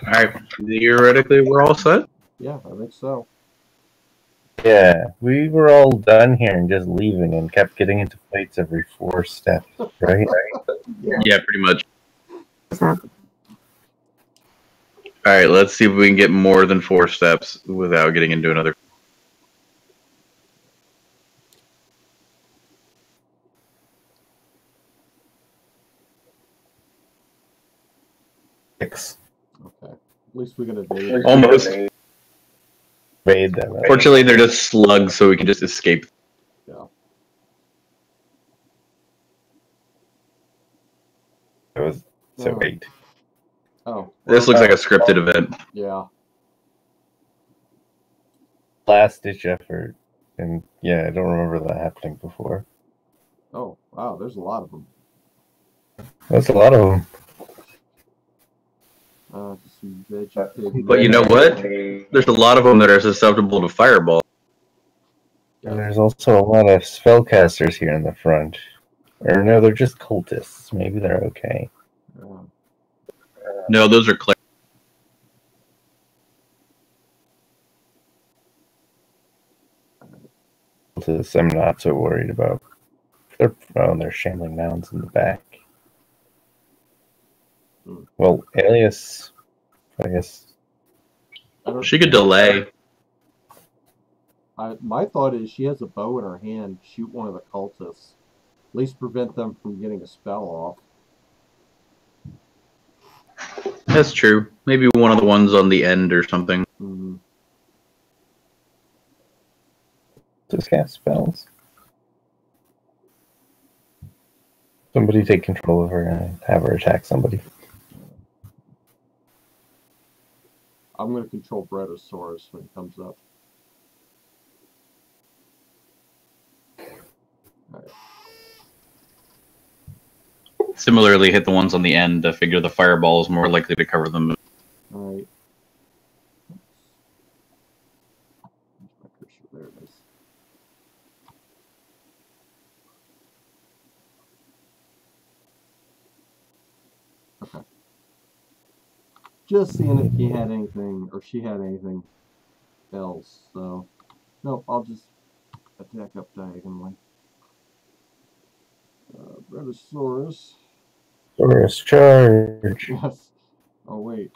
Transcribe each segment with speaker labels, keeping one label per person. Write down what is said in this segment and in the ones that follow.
Speaker 1: Alright, theoretically we're all set?
Speaker 2: Yeah, I think so.
Speaker 3: Yeah, we were all done here and just leaving and kept getting into fights every 4 steps, right?
Speaker 1: Yeah, pretty much. Alright, let's see if we can get more than 4 steps without getting into another.
Speaker 3: Six.
Speaker 2: Okay. At least we can evade.
Speaker 1: Almost.
Speaker 3: Evade them. Right?
Speaker 1: Fortunately, they're just slugs, so we can just escape.
Speaker 2: Yeah.
Speaker 3: It was so 8.
Speaker 2: Oh.
Speaker 1: This looks like a scripted event.
Speaker 2: Yeah.
Speaker 3: Last ditch effort. And yeah, I don't remember that happening before.
Speaker 2: Oh, wow, there's a lot of them.
Speaker 3: That's a lot of them.
Speaker 1: But you know what? There's a lot of them that are susceptible to fireball.
Speaker 3: And there's also a lot of spellcasters here in the front. Or no, they're just cultists. Maybe they're okay.
Speaker 1: No, those are clerics.
Speaker 3: Cultists I'm not so worried about. They're shambling mounds in the back. Well, Alias, I guess.
Speaker 1: She could delay.
Speaker 2: My thought is she has a bow in her hand. Shoot one of the cultists. At least prevent them from getting a spell off.
Speaker 1: That's true. Maybe one of the ones on the end or something.
Speaker 2: Mm-hmm.
Speaker 3: Just cast spells. Somebody take control of her and have her attack somebody.
Speaker 2: I'm going to control Brachiosaurus when it comes up. Alright.
Speaker 1: Similarly, hit the ones on the end. I figure the fireball is more likely to cover them.
Speaker 2: Alright. There it is. Okay. Just seeing if he had anything, or she had anything else, so... Nope, I'll just attack up diagonally. Brachiosaurus.
Speaker 3: Saurus charge!
Speaker 2: Yes. Oh, wait.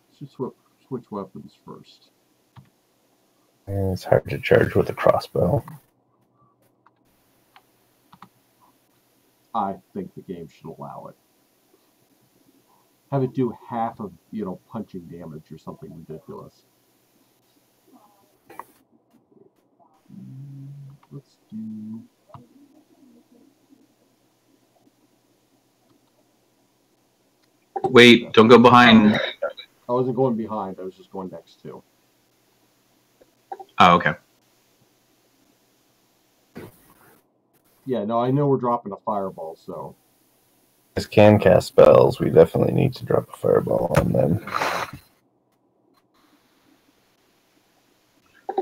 Speaker 2: Let's just switch weapons first.
Speaker 3: And it's hard to charge with a crossbow.
Speaker 2: I think the game should allow it. Have it do half of, punching damage or something ridiculous. Let's do...
Speaker 1: Wait, don't go behind.
Speaker 2: I wasn't going behind, I was just going next to.
Speaker 1: Oh, okay.
Speaker 2: Yeah, no, I know we're dropping a fireball, so...
Speaker 3: This can cast spells. We definitely need to drop a fireball on them.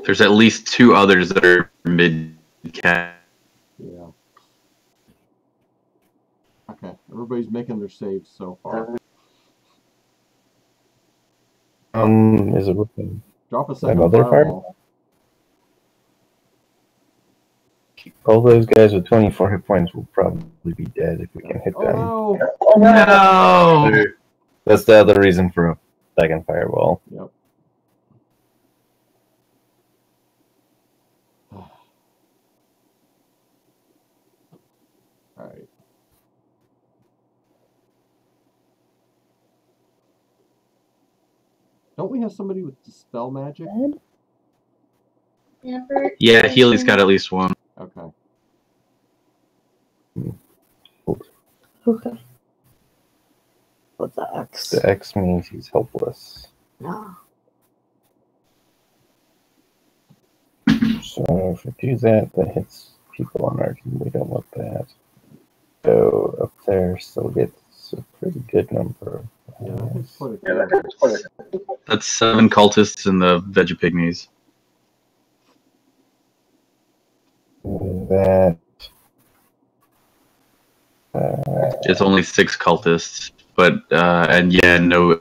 Speaker 1: There's at least 2 others that are mid-cast.
Speaker 2: Yeah. Okay, everybody's making their saves so far.
Speaker 3: Is it working?
Speaker 2: Drop a second
Speaker 3: Another
Speaker 2: fireball.
Speaker 3: All those guys with 24 hit points will probably be dead if we can hit them.
Speaker 2: No!
Speaker 1: Oh, no!
Speaker 3: That's the other reason for a second fireball.
Speaker 2: Yep. Alright. Don't we have somebody with Dispel Magic?
Speaker 1: Yeah, Healy's got at least one.
Speaker 2: Okay.
Speaker 4: Okay. What's the X?
Speaker 3: The X means he's helpless.
Speaker 4: No.
Speaker 3: So if we do that, that hits people on our team. We don't want that. So up there still gets a pretty good number.
Speaker 2: Yeah, that's quite a
Speaker 1: That's 7 cultists in the Vegapygmies.
Speaker 3: That
Speaker 1: It's only 6 cultists, but and yeah, no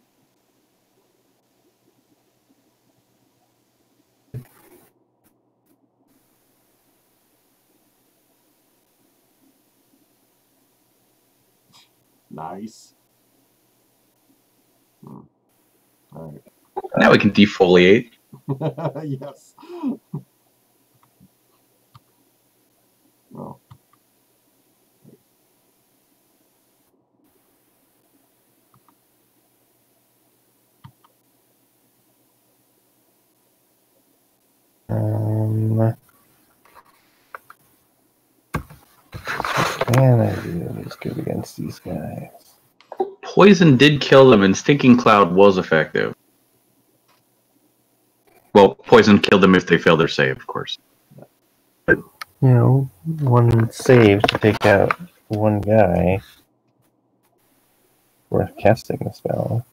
Speaker 2: Nice. All right.
Speaker 1: Now we can defoliate.
Speaker 2: Yes. Oh.
Speaker 3: What can I do that's good against these guys?
Speaker 1: Poison did kill them, and Stinking Cloud was effective. Well, poison killed them if they failed their save, of course.
Speaker 3: But, you know, one save to take out one guy worth casting the spell.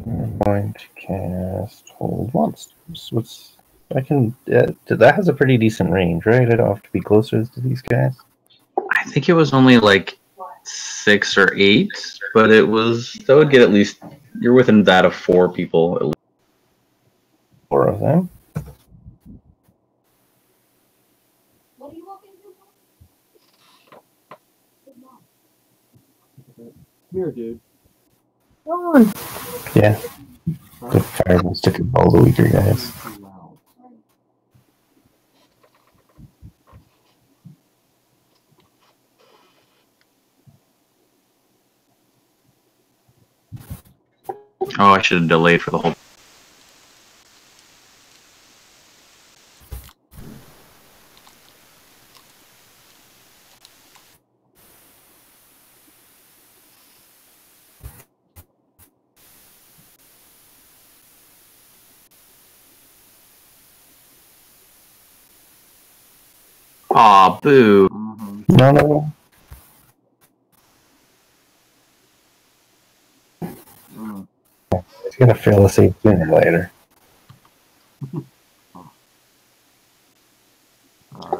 Speaker 3: I'm going to cast Hold Monsters. What's I can that has a pretty decent range, right? I don't have to be closer to these guys.
Speaker 1: I think it was only like 6 or 8, but that would get at least, you're within that of 4 people at least.
Speaker 3: 4 of them.
Speaker 2: Come here, dude.
Speaker 5: Come on.
Speaker 3: Yeah. The fireballs took all the weaker guys.
Speaker 1: Oh, I should have delayed for the whole. Aw, boo.
Speaker 3: No. He's gonna fail the save sooner or later.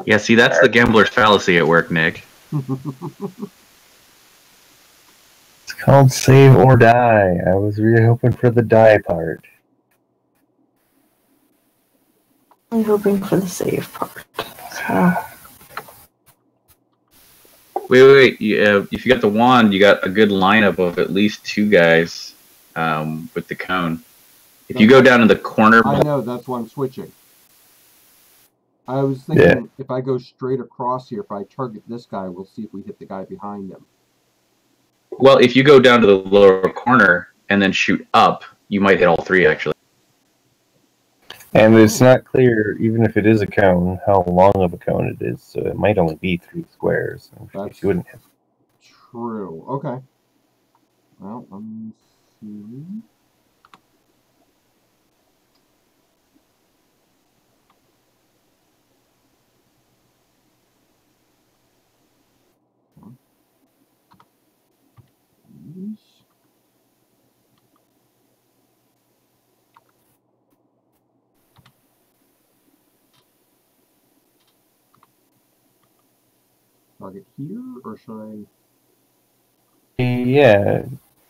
Speaker 1: Yeah, see, that's the gambler's fallacy at work, Nick.
Speaker 3: It's called save or die. I was really hoping for the die part.
Speaker 4: I'm hoping for the save part. So.
Speaker 1: Wait. If you got the wand, you got a good lineup of at least 2 guys with the cone. If you go down to the corner...
Speaker 2: I know, that's why I'm switching. I was thinking if I go straight across here, if I target this guy, we'll see if we hit the guy behind him.
Speaker 1: Well, if you go down to the lower corner and then shoot up, you might hit all 3, actually.
Speaker 3: And it's not clear, even if it is a cone, how long of a cone it is, so it might only be 3 squares.
Speaker 2: That's
Speaker 3: you wouldn't hit.
Speaker 2: True. Okay. Well, let me see. Target here, or should I?
Speaker 3: Yeah,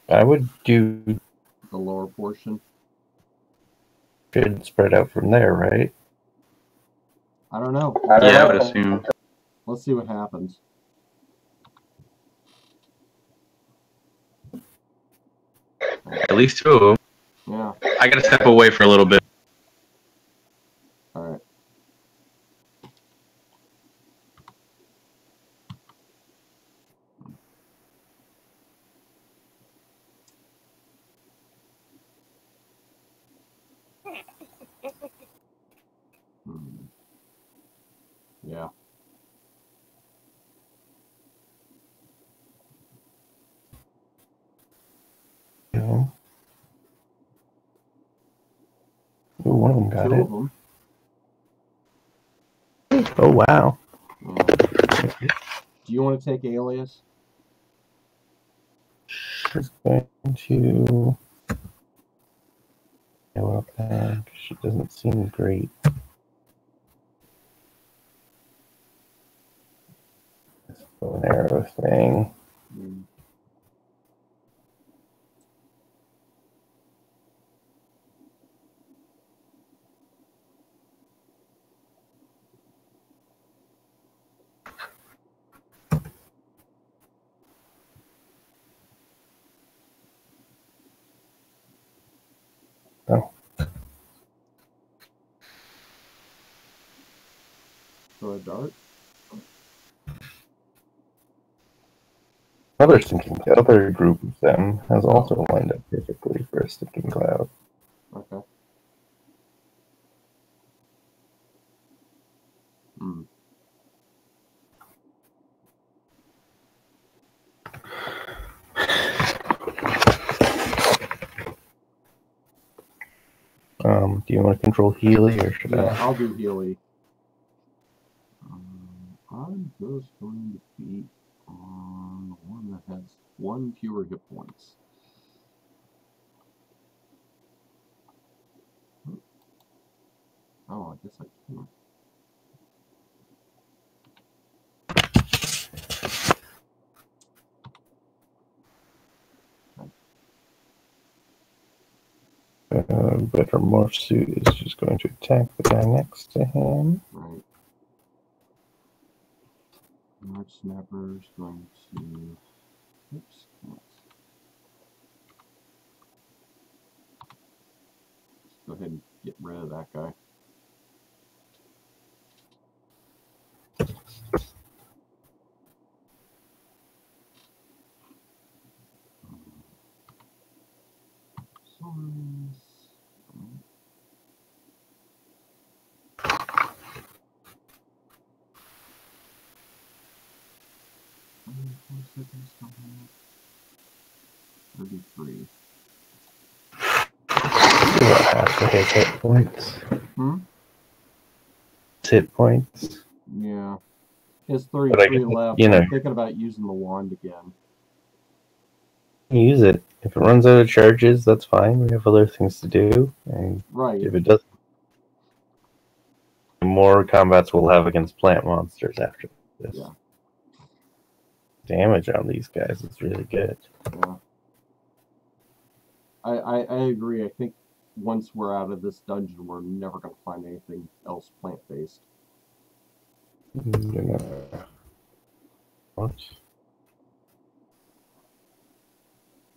Speaker 3: I would do
Speaker 2: The lower portion.
Speaker 3: Should spread out from there, right?
Speaker 2: I don't know.
Speaker 1: Yeah, I would assume.
Speaker 2: Let's see what happens.
Speaker 1: At least 2 of them.
Speaker 2: Yeah.
Speaker 1: I gotta step away for a little bit.
Speaker 2: Alright. Yeah.
Speaker 3: No. Ooh, one of them got
Speaker 2: 2
Speaker 3: it.
Speaker 2: of them.
Speaker 3: Oh, wow.
Speaker 2: Yeah. Do you want to take Alias?
Speaker 3: She's going to go up there. She doesn't seem great. This bow and arrow thing. Oh.
Speaker 2: Throw a dart.
Speaker 3: Other group of them has also lined up perfectly for a sticking cloud.
Speaker 2: Okay. Hmm.
Speaker 3: Do you want to control Healy or should
Speaker 2: Yeah,
Speaker 3: I?
Speaker 2: I'll do Healy. I'm just going to beat on the one that has one fewer hit points. Oh, I guess I can't.
Speaker 3: Better Morph Suit is just going to attack the guy next to him.
Speaker 2: Right. March Snapper's going to... Oops. Let's go ahead and get rid of that guy. Seconds to hold. 33.
Speaker 3: About half of his hit points. Hit points.
Speaker 2: Yeah. His 33 left.
Speaker 3: You know,
Speaker 2: I'm thinking about using the wand again.
Speaker 3: use it. If it runs out of charges, that's fine. We have other things to do. And
Speaker 2: Right.
Speaker 3: if it doesn't, more combats we'll have against plant monsters after this.
Speaker 2: Yeah.
Speaker 3: Damage on these guys is really good.
Speaker 2: Yeah. I agree. I think once we're out of this dungeon, we're never going to find anything else plant-based.
Speaker 3: What?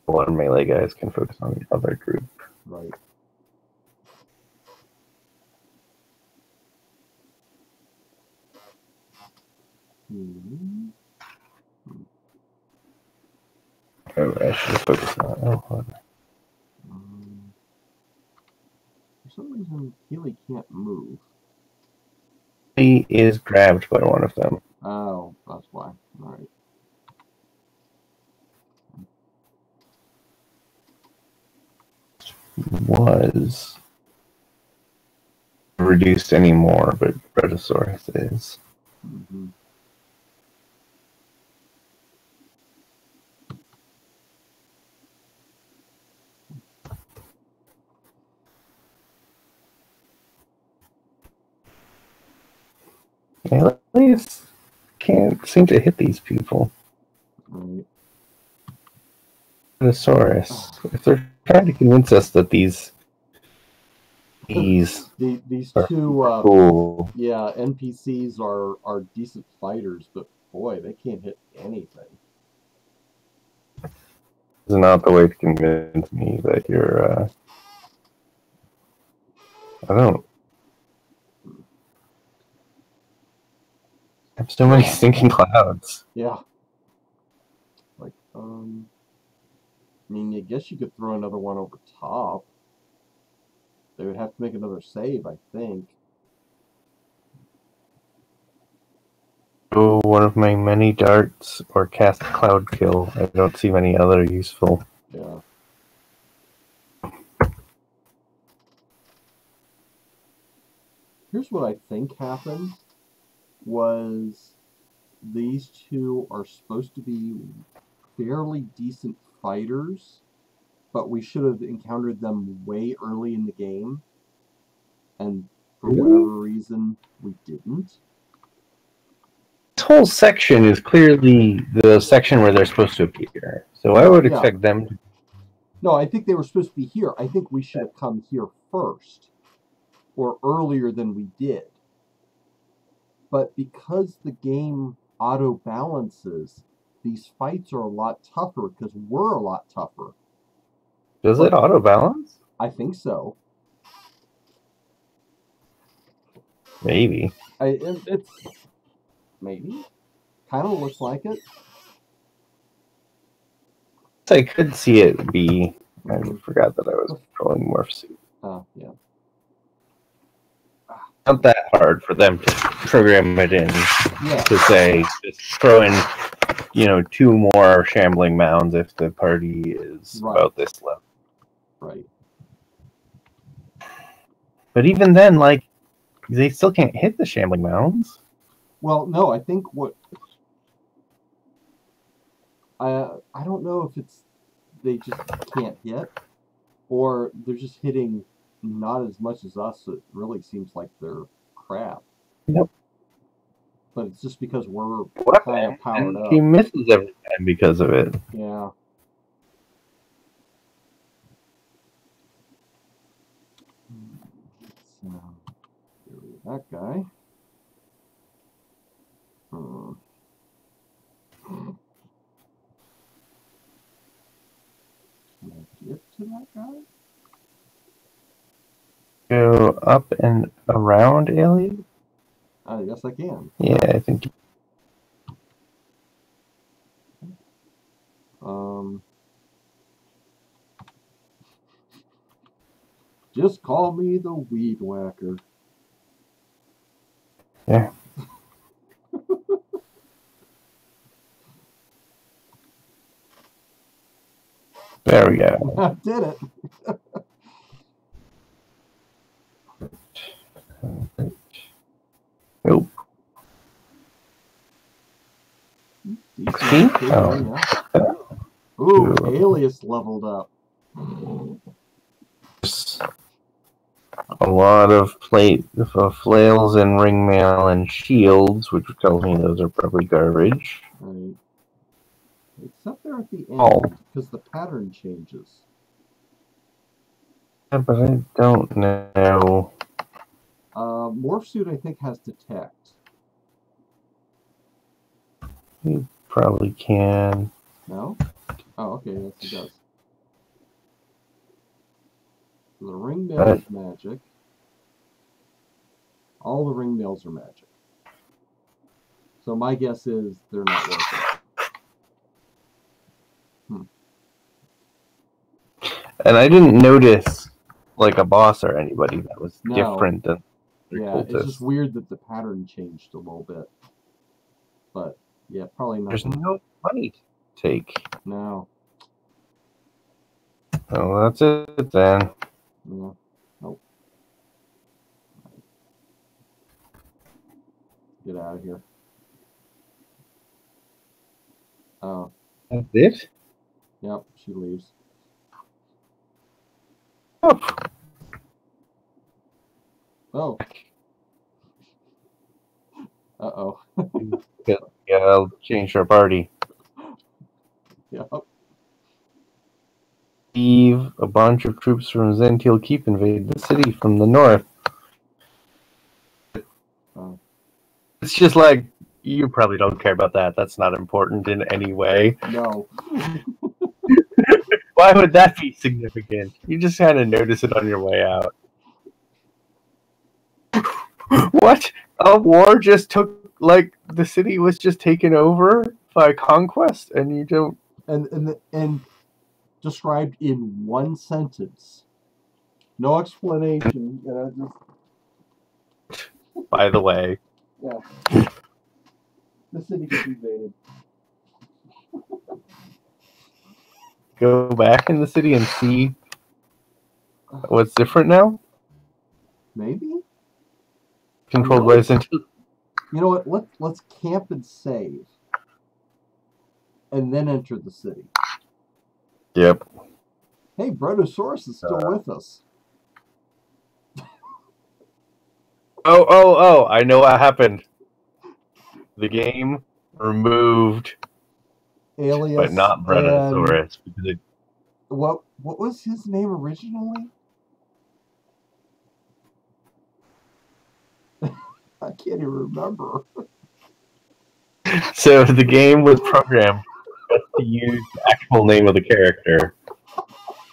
Speaker 3: One melee guys can focus on the other group.
Speaker 2: Right.
Speaker 3: Oh, I should have focused on. Oh, hold on.
Speaker 2: For some reason, Healy can't move.
Speaker 3: He is grabbed by one of them.
Speaker 2: Oh, that's why. All right.
Speaker 3: Was reduced anymore, but Brontosaurus is.
Speaker 2: Mm-hmm.
Speaker 3: At least can't seem to hit these people.
Speaker 2: Right.
Speaker 3: Brontosaurus. If they're trying to convince us that these
Speaker 2: these
Speaker 3: are
Speaker 2: two
Speaker 3: cool.
Speaker 2: Yeah, NPCs are decent fighters, but boy, they can't hit anything.
Speaker 3: This is not the way to convince me that you're I don't have so many stinking clouds.
Speaker 2: Yeah. Like, I mean, I guess you could throw another one over top. They would have to make another save, I think.
Speaker 3: Oh, one of my many darts or cast cloud kill. I don't see many other useful.
Speaker 2: Yeah. Here's what I think happened was these two are supposed to be fairly decent fighters, but we should have encountered them way early in the game, and for whatever reason we didn't.
Speaker 3: This whole section is clearly the section where they're supposed to appear, so I would expect them to...
Speaker 2: No, I think they were supposed to be here. I think we should have come here first, or earlier than we did. But because the game auto-balances, these fights are a lot tougher because we're a lot tougher.
Speaker 3: Does it auto-balance?
Speaker 2: I think so.
Speaker 3: Maybe.
Speaker 2: It's maybe kind of looks like it.
Speaker 3: I could see it be. I forgot that I was controlling morph suit.
Speaker 2: Oh yeah.
Speaker 3: Not that hard for them to program it in.
Speaker 2: Yeah.
Speaker 3: To say just throw in, 2 more shambling mounds if the party is about this level.
Speaker 2: Right.
Speaker 3: But even then, like, they still can't hit the shambling mounds.
Speaker 2: Well, no, I think what I don't know if it's they just can't hit, or they're just hitting not as much as us. So it really seems like they're crap.
Speaker 3: Yep.
Speaker 2: But it's just because we're kind of powered up.
Speaker 3: He misses every time because of it.
Speaker 2: Yeah. So, that guy. Can I get to that guy?
Speaker 3: Go up and around alien?
Speaker 2: Yes, I can.
Speaker 3: Yeah, I think.
Speaker 2: Just call me the weed whacker.
Speaker 3: Yeah. There we go.
Speaker 2: I did it.
Speaker 3: Nope. 16? Oh.
Speaker 2: Ooh, Alias leveled up.
Speaker 3: A lot of flails and ringmail and shields, which tells me those are probably garbage.
Speaker 2: Right. Except they're at the end, because the pattern changes.
Speaker 3: Yeah, but I don't know.
Speaker 2: Morph Suit, I think, has Detect.
Speaker 3: You probably can.
Speaker 2: No? Oh, okay, yes, it does. So the ringmail is magic. All the ringmails are magic. So my guess is they're not working.
Speaker 3: And I didn't notice like a boss or anybody that was different than
Speaker 2: it's just weird that the pattern changed a little bit. But yeah, probably not.
Speaker 3: There's no money to take.
Speaker 2: No.
Speaker 3: Oh, that's it then.
Speaker 2: No. Nope. Get out of here. Oh.
Speaker 3: That's it?
Speaker 2: Yep, she leaves. Oh. Uh-oh.
Speaker 3: Yeah, I'll change our party.
Speaker 2: Yep.
Speaker 3: Steve, a bunch of troops from Zential Keep invaded the city from the north. It's just like, you probably don't care about that. That's not important in any way.
Speaker 2: No.
Speaker 3: Why would that be significant? You just kind of notice it on your way out. What? A war just took, like, the city was just taken over by conquest, and you don't...
Speaker 2: And described in one sentence. No explanation. Just...
Speaker 3: By the way.
Speaker 2: Yeah. The city gets invaded.
Speaker 3: Go back in the city and see what's different now?
Speaker 2: Maybe?
Speaker 3: Controlled by Zential.
Speaker 2: You know what? Let's camp and save. And then enter the city.
Speaker 3: Yep.
Speaker 2: Hey, Brontosaurus is still with us.
Speaker 3: Oh, I know what happened. The game removed
Speaker 2: Alias,
Speaker 3: but not Brontosaurus.
Speaker 2: What was his name originally? I can't even remember.
Speaker 3: So the game was programmed to use the actual name of the character.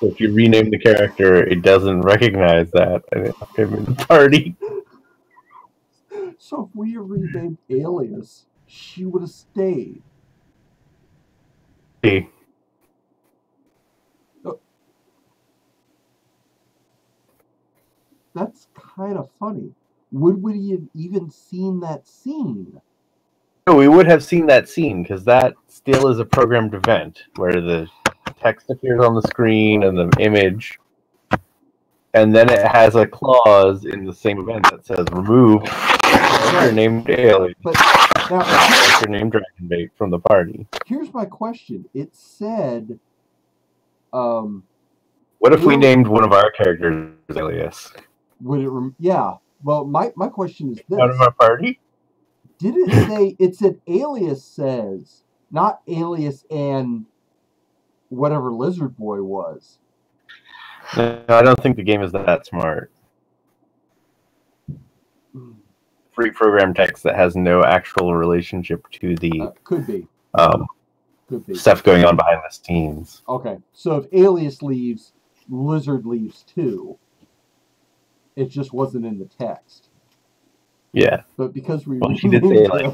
Speaker 3: If you rename the character, it doesn't recognize that and it's him in the party.
Speaker 2: So if we had renamed Alias, she would have stayed.
Speaker 3: Hey.
Speaker 2: That's kind of funny. Would we have even seen that scene?
Speaker 3: No, we would have seen that scene because that still is a programmed event where the text appears on the screen and the image, and then it has a clause in the same event that says remove character named Alien,
Speaker 2: But now,
Speaker 3: character named Dragonbait from the party.
Speaker 2: here's my question. It said,
Speaker 3: what if we named one of our characters Alias?
Speaker 2: Would it? Yeah. Well, my question is this:
Speaker 3: Out of our party?
Speaker 2: did it say? It said Alias says, not Alias and whatever Lizard Boy was.
Speaker 3: No, I don't think the game is that smart. Free program text that has no actual relationship to the
Speaker 2: could be
Speaker 3: stuff going on behind the scenes.
Speaker 2: Okay, so if Alias leaves, Lizard leaves too. It just wasn't in the text.
Speaker 3: Yeah.
Speaker 2: But because we
Speaker 3: she did say like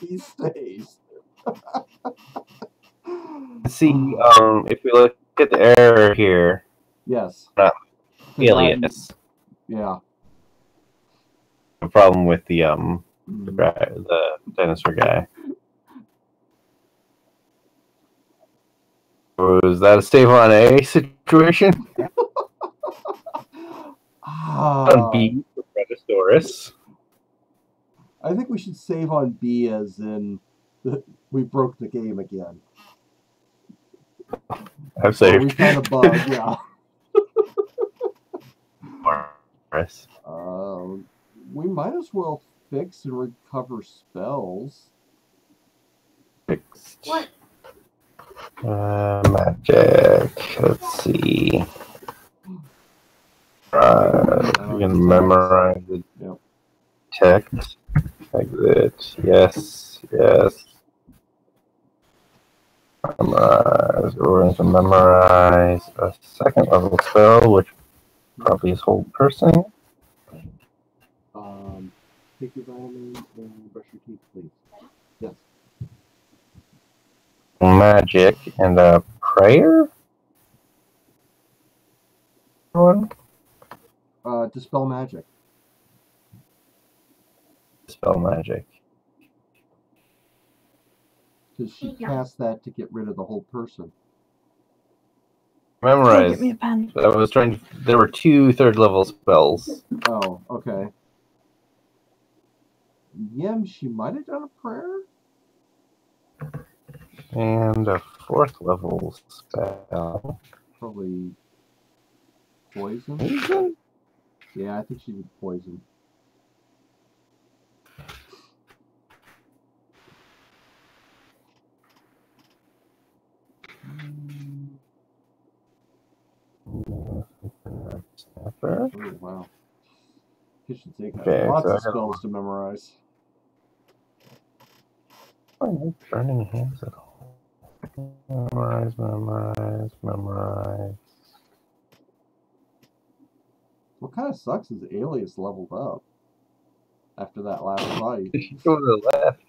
Speaker 2: he stays.
Speaker 3: See, if we look at the error here.
Speaker 2: Yes.
Speaker 3: Alias.
Speaker 2: Yeah.
Speaker 3: A problem with the dinosaur guy. Was that a save on A situation? On B for Predasaurus.
Speaker 2: I think we should save on B as in we broke the game again.
Speaker 3: I've saved.
Speaker 2: We kind of bugged, yeah. We might as well fix and recover spells.
Speaker 3: Fixed. What? Magic. Let's see. You can memorize the text. Exit. Yes. Yes. Memorize. We're going to memorize a second level spell, which probably is hold person.
Speaker 2: Take your vitamins and brush your teeth, please. Yes.
Speaker 3: Magic and a prayer? One?
Speaker 2: Dispel magic.
Speaker 3: Dispel magic.
Speaker 2: Because she cast that to get rid of the whole person.
Speaker 3: Memorize.
Speaker 4: Get me a pen.
Speaker 3: I was trying to. There were 2 third level spells.
Speaker 2: Oh, okay. Yeah, she might have done a prayer.
Speaker 3: And a 4th level spell.
Speaker 2: Probably poison.
Speaker 3: Poison?
Speaker 2: Yeah, I think she did poison.
Speaker 3: Snapper.
Speaker 2: Oh, wow. Kitchen sink has
Speaker 3: Okay,
Speaker 2: lots
Speaker 3: so
Speaker 2: of spells to memorize.
Speaker 3: Burning hands at all. Memorize, memorize, memorize.
Speaker 2: What kind of sucks is Alias leveled up after that last fight?
Speaker 3: She go to the left.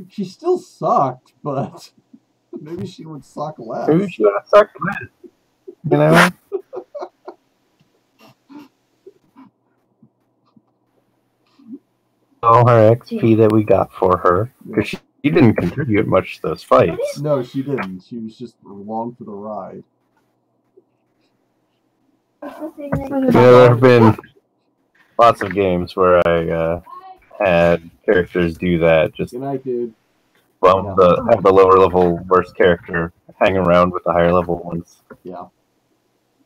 Speaker 2: She still sucked, but maybe she would suck less.
Speaker 3: Maybe she would have sucked less. You know? All her XP that we got for her, because she didn't contribute much to those fights.
Speaker 2: No, she didn't. She was just along for the ride.
Speaker 3: There have been lots of games where I had characters do that. Just
Speaker 2: Good night, dude.
Speaker 3: have the lower level worst character hang around with the higher level ones.
Speaker 2: Yeah.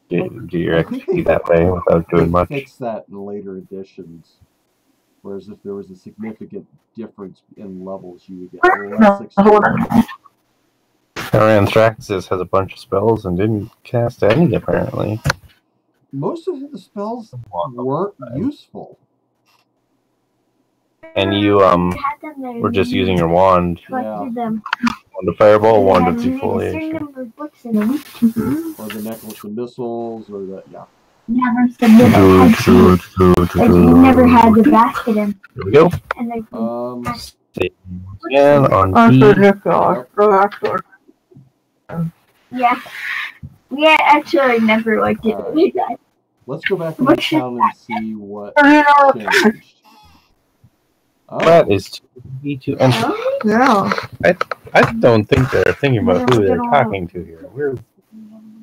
Speaker 3: Do your XP that way without doing much.
Speaker 2: Fix that in later editions. Whereas if there was a significant difference in levels, you would get less experience.
Speaker 3: Anthraxis has a bunch of spells and didn't cast any, apparently.
Speaker 2: Most of the spells weren't useful.
Speaker 3: And you were just using your wand.
Speaker 2: Yeah.
Speaker 3: Wand of Fireball, Wand of
Speaker 6: A certain
Speaker 3: Defoliation.
Speaker 6: number of books in a week.
Speaker 2: Or the necklace of missiles, or the
Speaker 6: Never submitted. Like you never had the basket in.
Speaker 3: Here we go.
Speaker 6: And like
Speaker 3: Again on B.
Speaker 6: yeah. Yeah, actually I never liked it.
Speaker 2: Right. Let's go back into town and see what changed. Oh.
Speaker 3: That is too easy to enter.
Speaker 4: Yeah.
Speaker 3: I don't think they're thinking about who they're talking to here. We're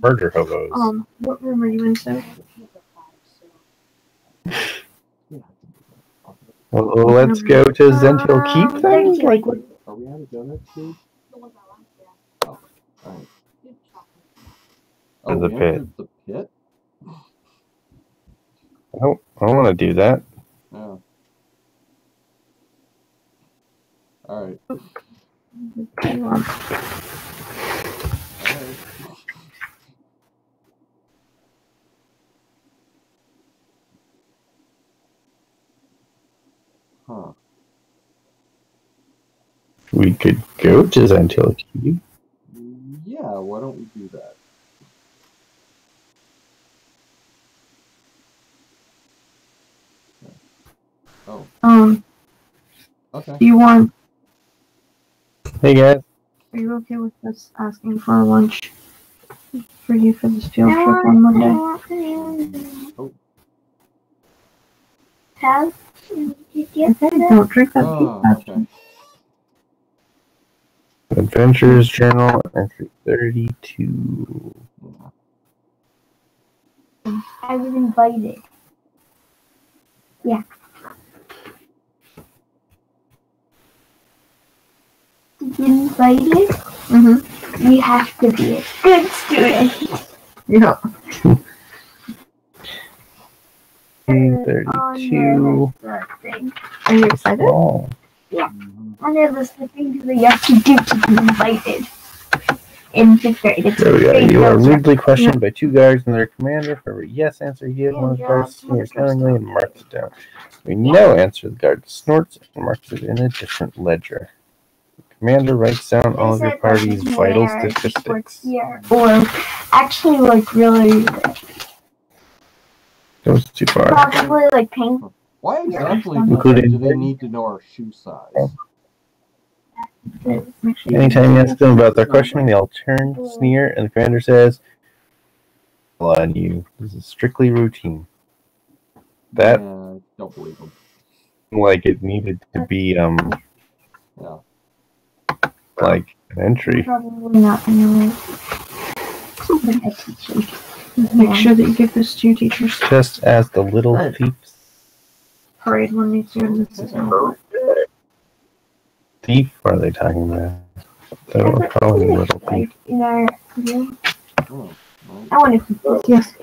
Speaker 3: murder hobos.
Speaker 4: What room are you in, sir?
Speaker 3: Well, let's go to Zentil Keep then? Like, what?
Speaker 2: Are we at a donut stage? Oh, alright.
Speaker 3: The
Speaker 2: we
Speaker 3: pit.
Speaker 2: entered the pit?
Speaker 3: I don't want to do that.
Speaker 2: Oh. Alright. Alright. Huh.
Speaker 3: We could go to Zentil Keep.
Speaker 2: Yeah, why don't we do that? Oh. Okay.
Speaker 4: Do you want?
Speaker 3: Hey guys.
Speaker 4: Are you okay with us asking for a lunch for you for this field trip on Monday?
Speaker 2: Oh.
Speaker 4: Okay, don't drink that tea.
Speaker 2: Okay.
Speaker 3: Adventures Journal, entry 32.
Speaker 6: I was invited. Yeah. To get invited, you have to be a good student.
Speaker 4: Yeah.
Speaker 3: 32.
Speaker 4: Are you excited?
Speaker 3: Oh.
Speaker 6: Yeah. And they're listening to the you have to do to be invited. In 5th grade. It's
Speaker 3: There we go.
Speaker 6: grade
Speaker 3: You are
Speaker 6: girls.
Speaker 3: rudely questioned by two guards and their commander. For every yes answer, he gives one of the guards sneers knowingly and marks it down. We no answer, the guard snorts and marks it in a different ledger. The commander writes down all of your party's vital statistics.
Speaker 6: Yeah. Or actually, like, really,
Speaker 3: Goes too far.
Speaker 6: probably, like, painful.
Speaker 2: Why exactly
Speaker 3: Including-
Speaker 2: do they need to know our shoe size?
Speaker 3: Anytime you ask them about their questioning, they'll turn, sneer, and the commander says, "Well, on you. This is strictly routine." That,
Speaker 2: Don't believe them.
Speaker 3: like, it needed to be,
Speaker 2: Yeah.
Speaker 3: like, an entry.
Speaker 6: Probably not anyway. But I teach you.
Speaker 4: Make sure that you give this to your teachers.
Speaker 3: Just as the little thief's
Speaker 4: Parade one needs to go to the system.
Speaker 3: thief, what are they talking about? They were calling me little thief.
Speaker 6: Like, in our room.
Speaker 2: Oh,
Speaker 6: I want to yes.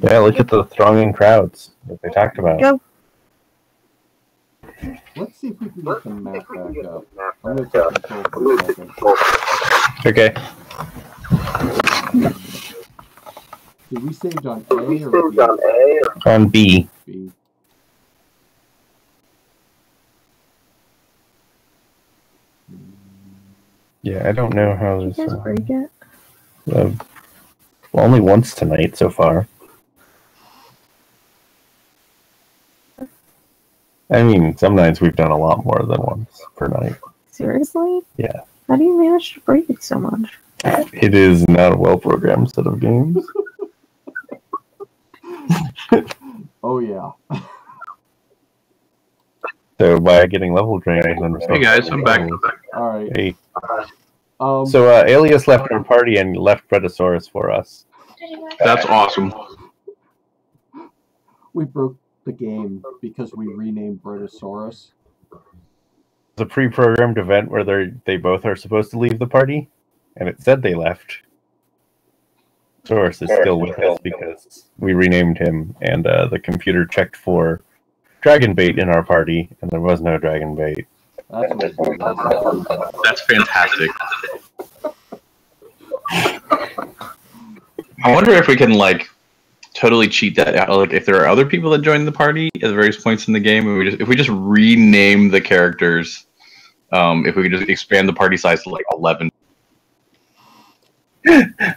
Speaker 3: Yeah, look at the thronging crowds that they talked about.
Speaker 4: Go.
Speaker 2: let's see if we can get the map back up. I'm going to take control for a second.
Speaker 3: Okay.
Speaker 2: Did we saved on A or B?
Speaker 3: On B.
Speaker 2: B.
Speaker 3: Yeah, I don't know how
Speaker 4: Did
Speaker 3: this.
Speaker 4: you guys break it?
Speaker 3: Well, only once tonight so far. I mean, some nights we've done a lot more than once per night.
Speaker 4: Seriously?
Speaker 3: Yeah.
Speaker 4: How do you manage to break it so much?
Speaker 3: It is not a well-programmed set of games.
Speaker 2: Oh, yeah.
Speaker 3: So by getting level drained, then
Speaker 1: Hey guys, I'm back.
Speaker 2: Alright.
Speaker 3: Hey.
Speaker 2: So,
Speaker 3: So Alias left our party and left Predasaurus for us.
Speaker 1: That's awesome.
Speaker 2: we broke the game because we renamed Brontosaurus.
Speaker 3: It's a pre-programmed event where they both are supposed to leave the party, and it said they left. Source is still with us because we renamed him, and the computer checked for dragon bait in our party, and there was no dragon bait.
Speaker 2: That's what it was.
Speaker 1: That's fantastic. I wonder if we can like totally cheat that out. Like, if there are other people that join the party at various points in the game, and if we just rename the characters if we could just expand the party size to like 11.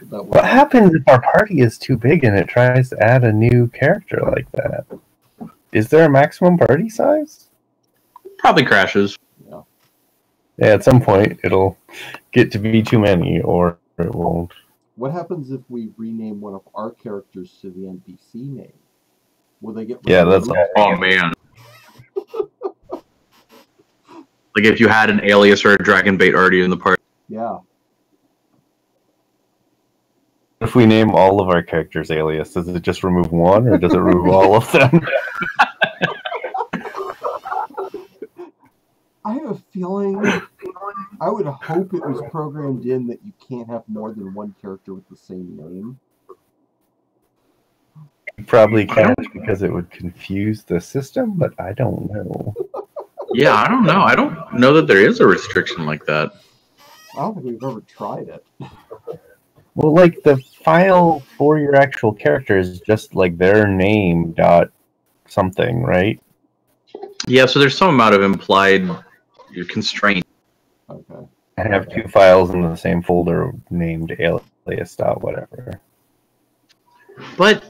Speaker 3: What happens if our party is too big and it tries to add a new character like that? Is there a maximum party size?
Speaker 1: Probably crashes.
Speaker 3: Yeah, at some point it'll get to be too many, or it won't.
Speaker 2: What happens if we rename one of our characters to the NPC name? Will they get?
Speaker 3: Yeah, that's
Speaker 2: removed?
Speaker 1: Oh man. Like if you had an alias or a dragon bait already in the party.
Speaker 2: Yeah.
Speaker 3: If we name all of our characters alias, does it just remove one, or does it remove all of them?
Speaker 2: I have a feeling. I would hope it was programmed in that you can't have more than one character with the same name.
Speaker 3: You probably can't because it would confuse the system, but I don't know.
Speaker 1: Yeah, I don't know. I don't know that there is a restriction like that.
Speaker 2: I don't think we've ever tried it.
Speaker 3: Well, like the file for your actual character is just like their name dot something, right?
Speaker 1: Yeah, so there's some amount of implied constraint.
Speaker 2: Okay.
Speaker 3: I have two files in the same folder named alias dot whatever.
Speaker 1: But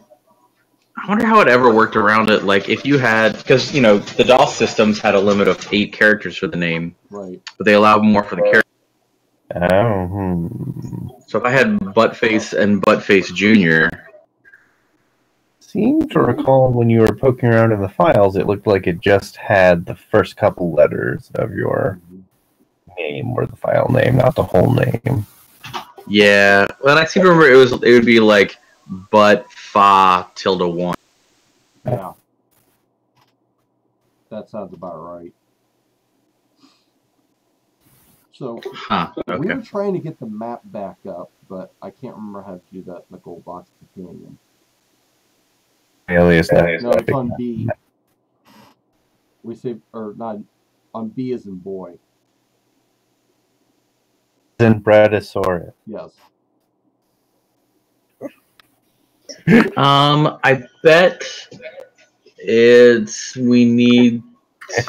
Speaker 1: I wonder how it ever worked around it. Like if you had, because the DOS systems had a limit of 8 characters for the name,
Speaker 2: Right.
Speaker 1: but they allowed more for the character.
Speaker 3: Oh.
Speaker 1: So if I had Buttface and Buttface Jr.
Speaker 3: Seem to recall when you were poking around in the files, it looked like it just had the first couple letters of your name or the file name, not the whole name.
Speaker 1: Yeah, well, I seem to remember it would be like Butt-Fa-tilde-1.
Speaker 2: Yeah. That sounds about right. So we were trying to get the map back up, but I can't remember how to do that in the Gold Box Companion.
Speaker 3: Alias.
Speaker 2: No, it's on B. We say, or not, on B as in boy.
Speaker 3: In Bradosaurus.
Speaker 2: Yes.
Speaker 1: I bet we need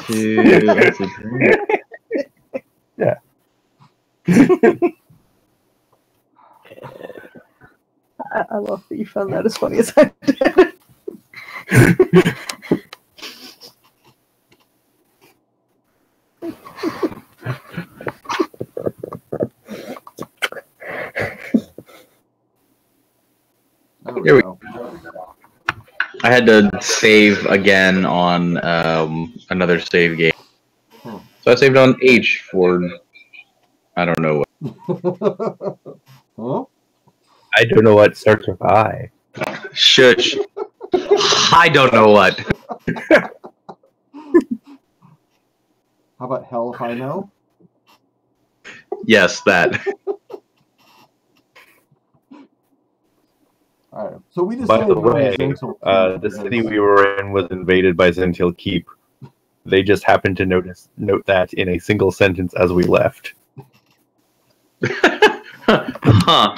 Speaker 1: to.
Speaker 3: Yeah.
Speaker 4: I love that you found that as funny as I did.
Speaker 1: Here we go. I had to save again on another save game. So I saved on H for I don't know what.
Speaker 2: Huh?
Speaker 3: I don't know what starts with I.
Speaker 1: Shush. I don't know what.
Speaker 2: How about hell if I know?
Speaker 1: Yes, that.
Speaker 2: All right. So we
Speaker 3: By
Speaker 2: decided
Speaker 3: the way, the city we were in was invaded by Zentil Keep. They just happened to note that in a single sentence as we left.
Speaker 1: Huh.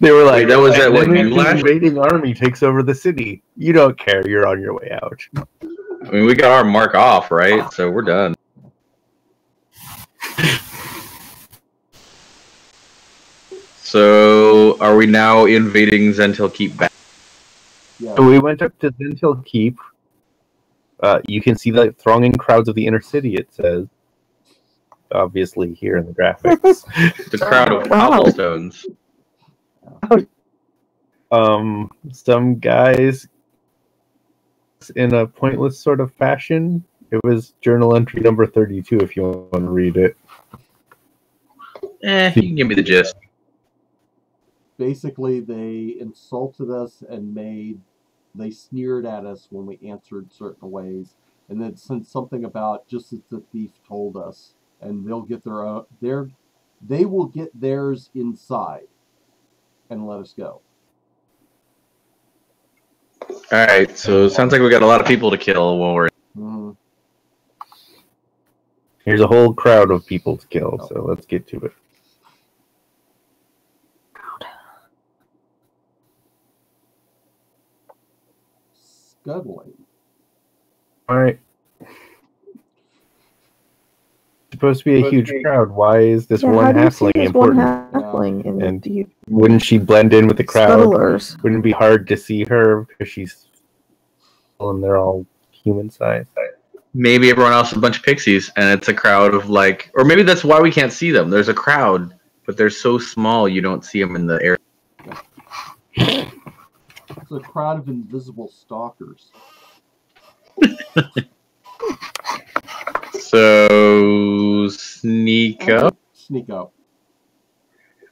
Speaker 3: They were like,
Speaker 1: that was that what
Speaker 3: the
Speaker 1: you left?
Speaker 3: invading army takes over the city. You don't care. You're on your way out.
Speaker 1: I mean, we got our mark off, right? So we're done. So, are we now invading Zentil Keep back?
Speaker 2: Yeah.
Speaker 3: So we went up to Zentil Keep. You can see the thronging crowds of the inner city, it says. Obviously, here in the graphics.
Speaker 1: The crowd of cobblestones.
Speaker 3: Some guys in a pointless sort of fashion. It was journal entry number 32 if you want to read it.
Speaker 1: You can give me the gist.
Speaker 2: Basically, they insulted us and they sneered at us when we answered certain ways, and then said something about just as the thief told us, and they'll get they will get theirs inside and let us go.
Speaker 1: All right, so it sounds like we got a lot of people to kill while we're.
Speaker 2: Mm-hmm.
Speaker 3: Here's a whole crowd of people to kill, so let's get to it.
Speaker 2: Scuttling.
Speaker 3: All right. To supposed to be a huge crowd. Why is this one
Speaker 4: how do you see
Speaker 3: halfling
Speaker 4: this
Speaker 3: important?
Speaker 4: one halfling in
Speaker 3: And
Speaker 4: the
Speaker 3: wouldn't she blend in with the crowd?
Speaker 4: scuttlers?
Speaker 3: Wouldn't it be hard to see her because she's and they're all human sized?
Speaker 1: Maybe everyone else is a bunch of pixies, and it's a crowd of like, or maybe that's why we can't see them. There's a crowd, but they're so small you don't see them in the air.
Speaker 2: It's a crowd of invisible stalkers.
Speaker 1: So sneak up.
Speaker 2: Sneak up.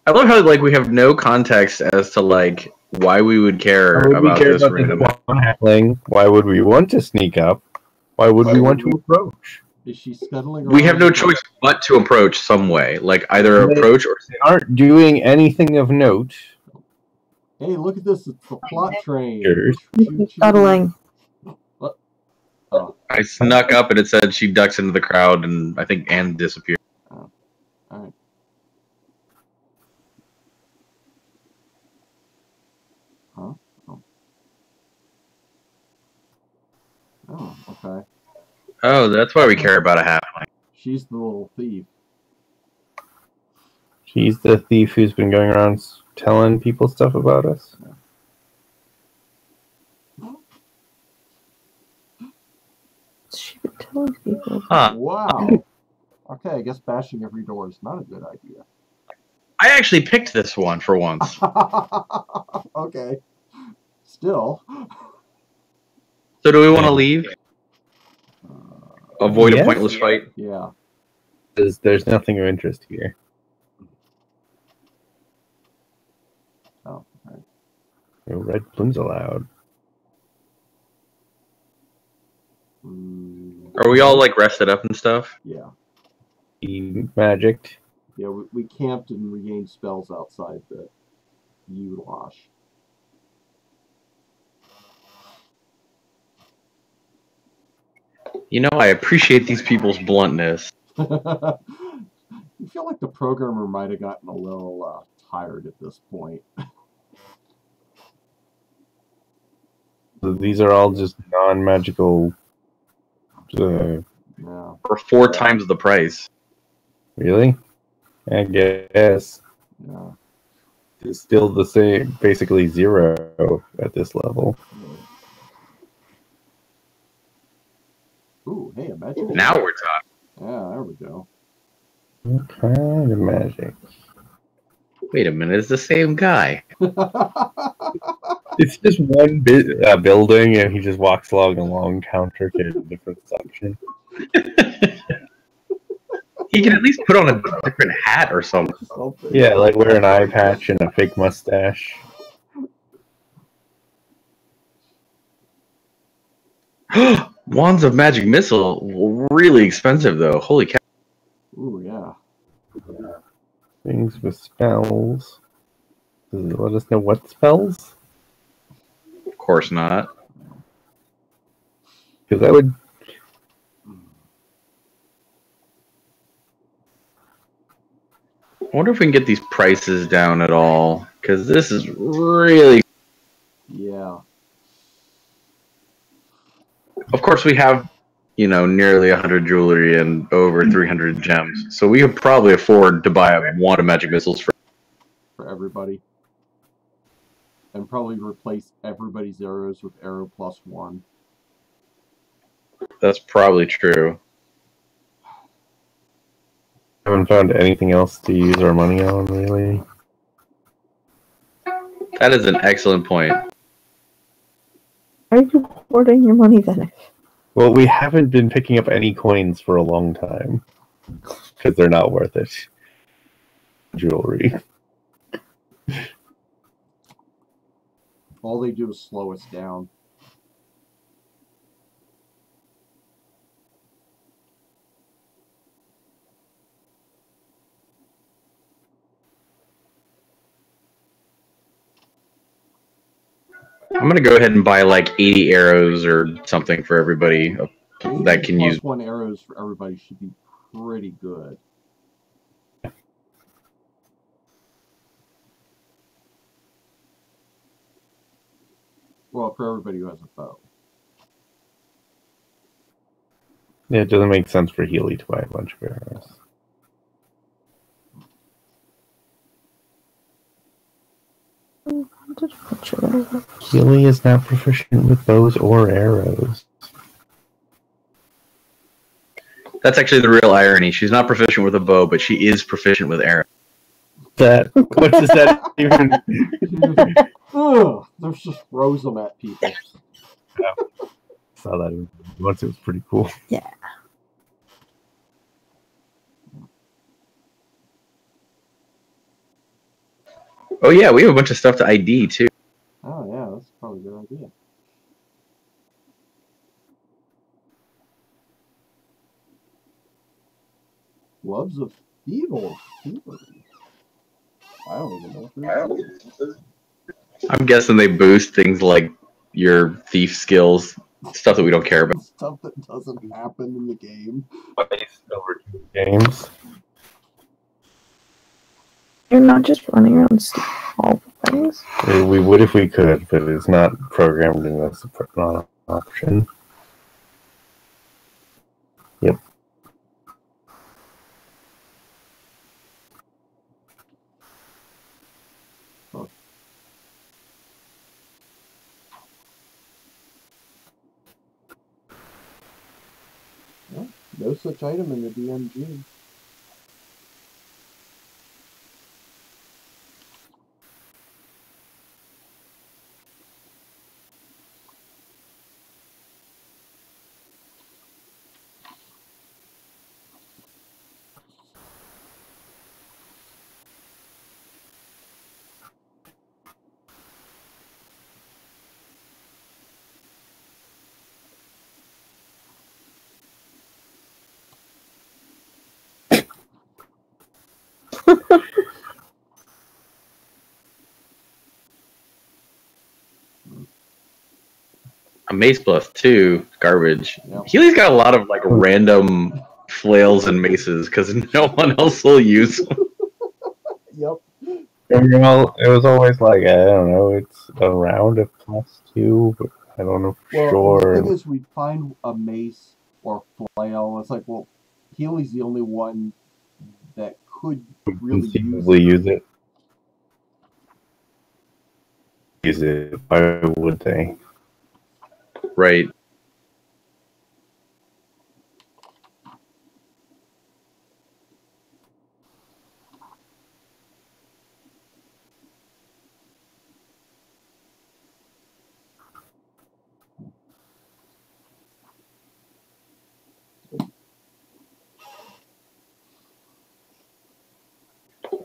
Speaker 1: I love how like we have no context as to like why we would care about this random.
Speaker 3: One halfling? Why would we want to sneak up? Why would we want to approach?
Speaker 2: Is she scuttling around?
Speaker 1: We have no choice but to approach some way, like either approach or.
Speaker 3: They aren't doing anything of note.
Speaker 2: Hey, look at this! It's the plot train.
Speaker 4: Scuttling.
Speaker 2: Oh.
Speaker 1: I snuck up and it said she ducks into the crowd, and I think Anne disappeared.
Speaker 2: Oh. All right. Huh? Oh. Oh, okay.
Speaker 1: Oh, that's why we care about a halfling.
Speaker 2: She's the little thief.
Speaker 3: She's the thief who's been going around telling people stuff about us.
Speaker 4: She been telling people.
Speaker 1: Huh.
Speaker 2: Wow. Okay, I guess bashing every door is not a good idea.
Speaker 1: I actually picked this one for once.
Speaker 2: Okay. Still.
Speaker 1: So do we want to leave? Avoid a
Speaker 3: Yes.
Speaker 1: pointless fight?
Speaker 2: Yeah.
Speaker 3: There's nothing of interest here.
Speaker 2: Oh, right.
Speaker 3: No red plumes allowed.
Speaker 1: Are we all like rested up and stuff?
Speaker 2: Yeah.
Speaker 3: Magic.
Speaker 2: Yeah, we camped and regained spells outside the Ulash.
Speaker 1: You know, I appreciate these people's bluntness.
Speaker 2: You feel like the programmer might have gotten a little tired at this point.
Speaker 3: So these are all just non-magical.
Speaker 2: Yeah.
Speaker 1: For 4 times the price.
Speaker 3: Really? I guess.
Speaker 2: Yeah.
Speaker 3: It's still the same, basically 0 at this level.
Speaker 2: Ooh, hey, a magic.
Speaker 1: Now we're talking.
Speaker 2: Yeah, there we go.
Speaker 3: What kind of magic?
Speaker 1: Wait a minute, it's the same guy.
Speaker 3: It's just one building, and he just walks along a long counter to a different section.
Speaker 1: He can at least put on a different hat or something.
Speaker 3: Yeah, like wear an eye patch and a fake mustache.
Speaker 1: Wands of Magic Missile, really expensive though. Holy cow.
Speaker 2: Ooh, yeah.
Speaker 3: Things with spells. Does it let us know what spells?
Speaker 1: Of course not.
Speaker 3: Because I would.
Speaker 1: I wonder if we can get these prices down at all. Because this is really.
Speaker 2: Yeah.
Speaker 1: Of course, we have, you know, nearly 100 jewelry and over 300 gems. So we could probably afford to buy a wand of magic missiles for
Speaker 2: everybody. And probably replace everybody's arrows with arrow +1.
Speaker 1: That's probably true.
Speaker 3: I haven't found anything else to use our money on, really.
Speaker 1: That is an excellent point.
Speaker 4: Are you hoarding your money then?
Speaker 3: Well, we haven't been picking up any coins for a long time. Because they're not worth it. Jewelry.
Speaker 2: All they do is slow us down.
Speaker 1: I'm gonna go ahead and buy like 80 arrows or something for everybody that can use.
Speaker 2: +1 arrows for everybody should be pretty good. Well, for everybody who has a bow.
Speaker 3: Yeah, it doesn't make sense for Healy to buy a bunch of arrows. Healy is not proficient with bows or arrows.
Speaker 1: That's actually the real irony. She's not proficient with a bow, but she is proficient with arrows.
Speaker 3: What does that even?
Speaker 2: There's just throws them at people.
Speaker 3: Yeah. Saw that once. It was pretty cool.
Speaker 4: Yeah.
Speaker 1: Oh yeah, we have a bunch of stuff to ID too.
Speaker 2: Oh yeah, that's probably a good idea. Gloves of Thievery. I don't even know what this is.
Speaker 1: I'm guessing they boost things like your thief skills, stuff that we don't care about.
Speaker 2: Stuff that doesn't happen in the game.
Speaker 3: Over 2 games.
Speaker 4: You're not just running around stealing all the things.
Speaker 3: We would if we could, but it's not programmed in as not an option. Yep.
Speaker 2: Well, no such item in the DMG.
Speaker 1: A mace plus 2, garbage.
Speaker 2: Yep.
Speaker 1: Healy's got a lot of like random flails and maces because no one else will use them.
Speaker 2: Yep.
Speaker 3: Well, it was always like, I don't know, it's around a +2, but I don't know for sure.
Speaker 2: The thing is, we'd find a mace or flail. It's like, well, Healy's the only one that could really
Speaker 3: use it. Use it. Why would they?
Speaker 1: Right.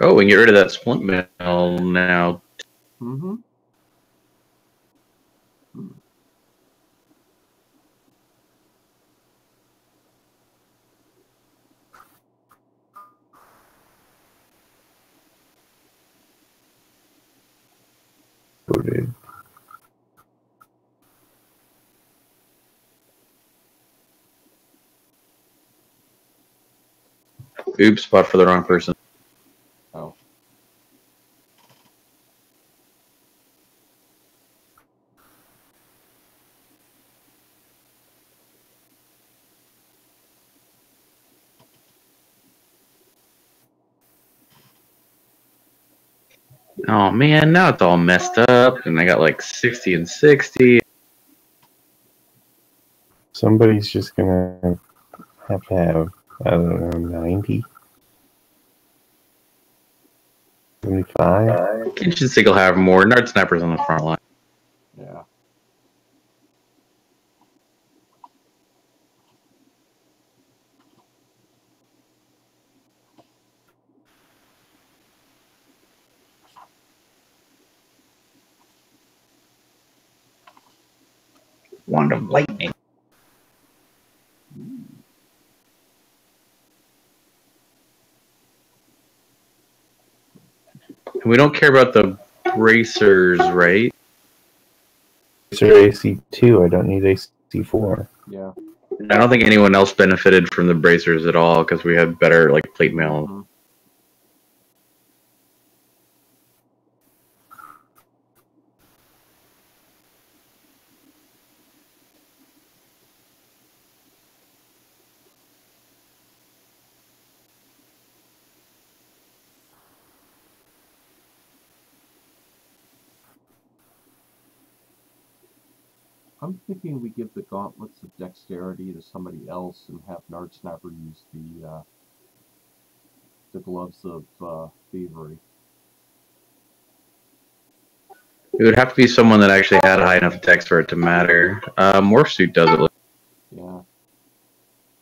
Speaker 1: Oh, we can get rid of that splint mill now.
Speaker 2: Mm-hmm.
Speaker 1: Oops, spot for the wrong person.
Speaker 2: Oh.
Speaker 1: Oh man, now it's all messed up, and I got like 60 and 60.
Speaker 3: Somebody's just gonna have to have, I don't know, 90? 75?
Speaker 1: Kitchen Sig will have more. Nard Sniper's on the front line.
Speaker 2: Yeah.
Speaker 1: Wand of Lightning. We don't care about the bracers, right?
Speaker 3: Bracer AC2, I don't need AC4.
Speaker 2: Yeah.
Speaker 1: I don't think anyone else benefited from the bracers at all because we had better like plate mail.
Speaker 2: Mm-hmm. I'm thinking we give the gauntlets of dexterity to somebody else and have Nard Snapper use the gloves of thievery.
Speaker 1: It would have to be someone that actually had a high enough dex for it to matter. Morph suit does it.
Speaker 2: Yeah.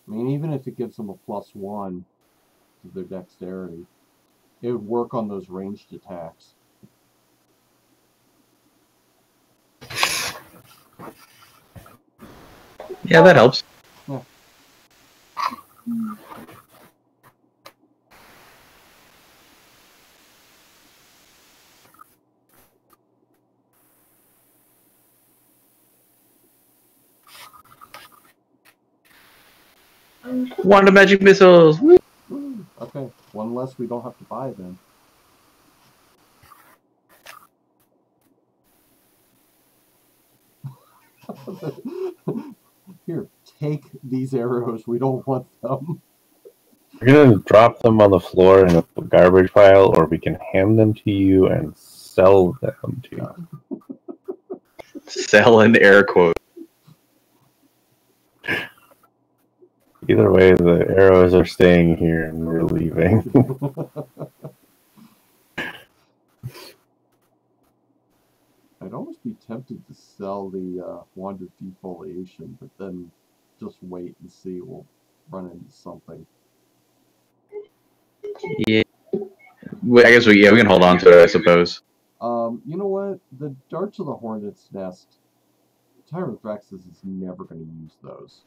Speaker 2: I mean, even if it gives them a +1 to their dexterity, it would work on those ranged attacks.
Speaker 1: Yeah, that helps.
Speaker 2: Yeah.
Speaker 1: Wand of magic missiles! Woo!
Speaker 2: Okay, one less we don't have to buy then. Here, take these arrows. We don't want them.
Speaker 3: We're gonna drop them on the floor in a garbage pile, or we can hand them to you and sell them to you.
Speaker 1: Sell in air quotes.
Speaker 3: Either way, the arrows are staying here and we're leaving.
Speaker 2: I'd almost be tempted to sell the Wand of Defoliation, but then just wait and see. We'll run into something.
Speaker 1: Yeah. I guess we can hold on to it, I suppose.
Speaker 2: You know what? The Darts of the Hornet's Nest, Tyrant Thraxus is never going to use those.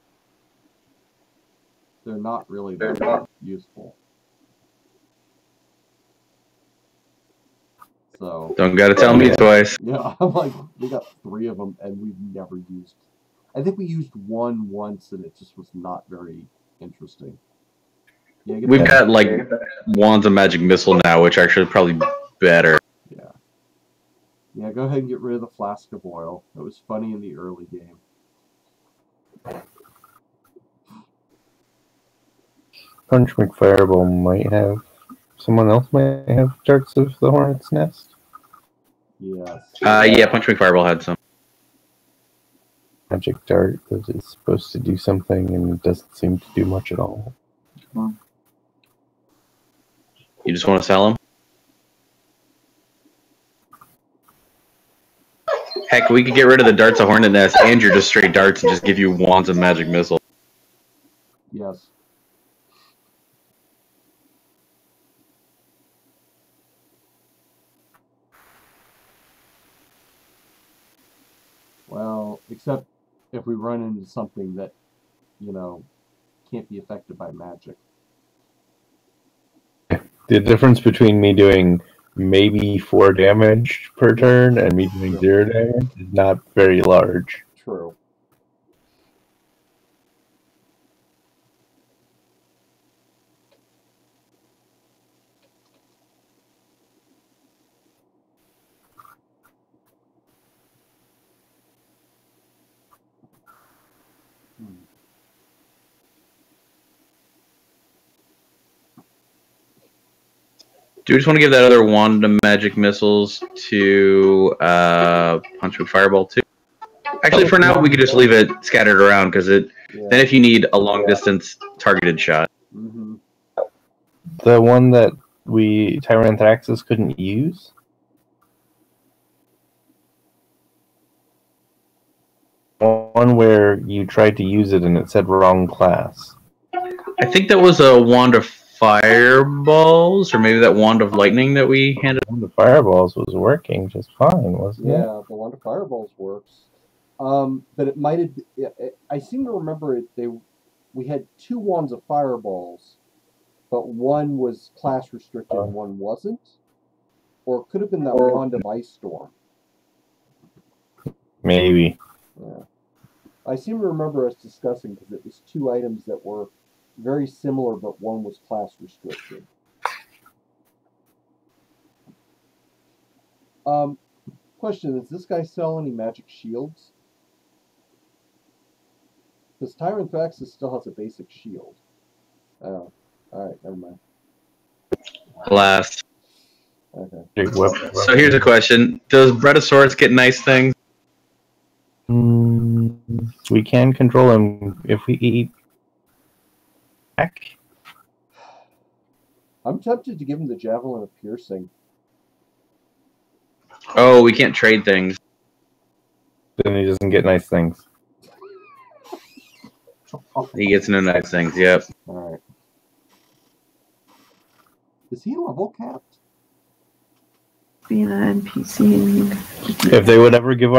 Speaker 2: They're not really that useful. So
Speaker 1: Don't gotta tell me twice.
Speaker 2: yeah, I'm like, we got 3 of them and we've never used. I think we used one once and it just was not very interesting. Yeah,
Speaker 1: We've got like wands of magic missile now, which actually probably better.
Speaker 2: Yeah. Yeah, go ahead and get rid of the flask of oil. It was funny in the early game.
Speaker 3: Punch McFireball might have. Someone else might have Darts of the Hornet's Nest.
Speaker 2: Yes.
Speaker 1: Yeah, Punch McFireball had some.
Speaker 3: Magic Dart that is supposed to do something and it doesn't seem to do much at all.
Speaker 4: Well,
Speaker 1: You just want to sell them? Heck, we could get rid of the Darts of Hornet Nest and your just straight darts and just give you wands of magic missile.
Speaker 2: Yes. Well, except if we run into something that, you know, can't be affected by magic.
Speaker 3: The difference between me doing maybe 4 damage per turn and me doing 0 damage is not very large.
Speaker 2: True.
Speaker 1: Do we just want to give that other wand of magic missiles to Punch with Fireball too? Actually, for now, we could just leave it scattered around because then if you need a long distance targeted shot.
Speaker 2: Mm-hmm.
Speaker 3: The one that Tyranthraxus couldn't use? One where you tried to use it and it said wrong class.
Speaker 1: I think that was a wand of fireballs, or maybe that wand of lightning that we handed.
Speaker 3: The fireballs was working just fine, wasn't it?
Speaker 2: Yeah, the Wand of Fireballs works. But it might have. I seem to remember it. We had 2 wands of fireballs, but one was class restricted and one wasn't, or it could have been that wand of ice storm.
Speaker 3: Maybe.
Speaker 2: Yeah, I seem to remember us discussing because it was 2 items that were very similar, but one was class restricted. Question: does this guy sell any magic shields? Because Tyranthraxus still has a basic shield. Oh, alright, never mind.
Speaker 1: Alas.
Speaker 2: Okay.
Speaker 1: So here's a question: does Bread of Swords get nice things?
Speaker 3: No. We can control him if we eat back.
Speaker 2: I'm tempted to give him the javelin of piercing.
Speaker 1: Oh, we can't trade things.
Speaker 3: Then he doesn't get nice things.
Speaker 1: He gets no nice things. Yep.
Speaker 2: Alright. Is he level capped?
Speaker 4: Being an NPC.
Speaker 3: If they would ever give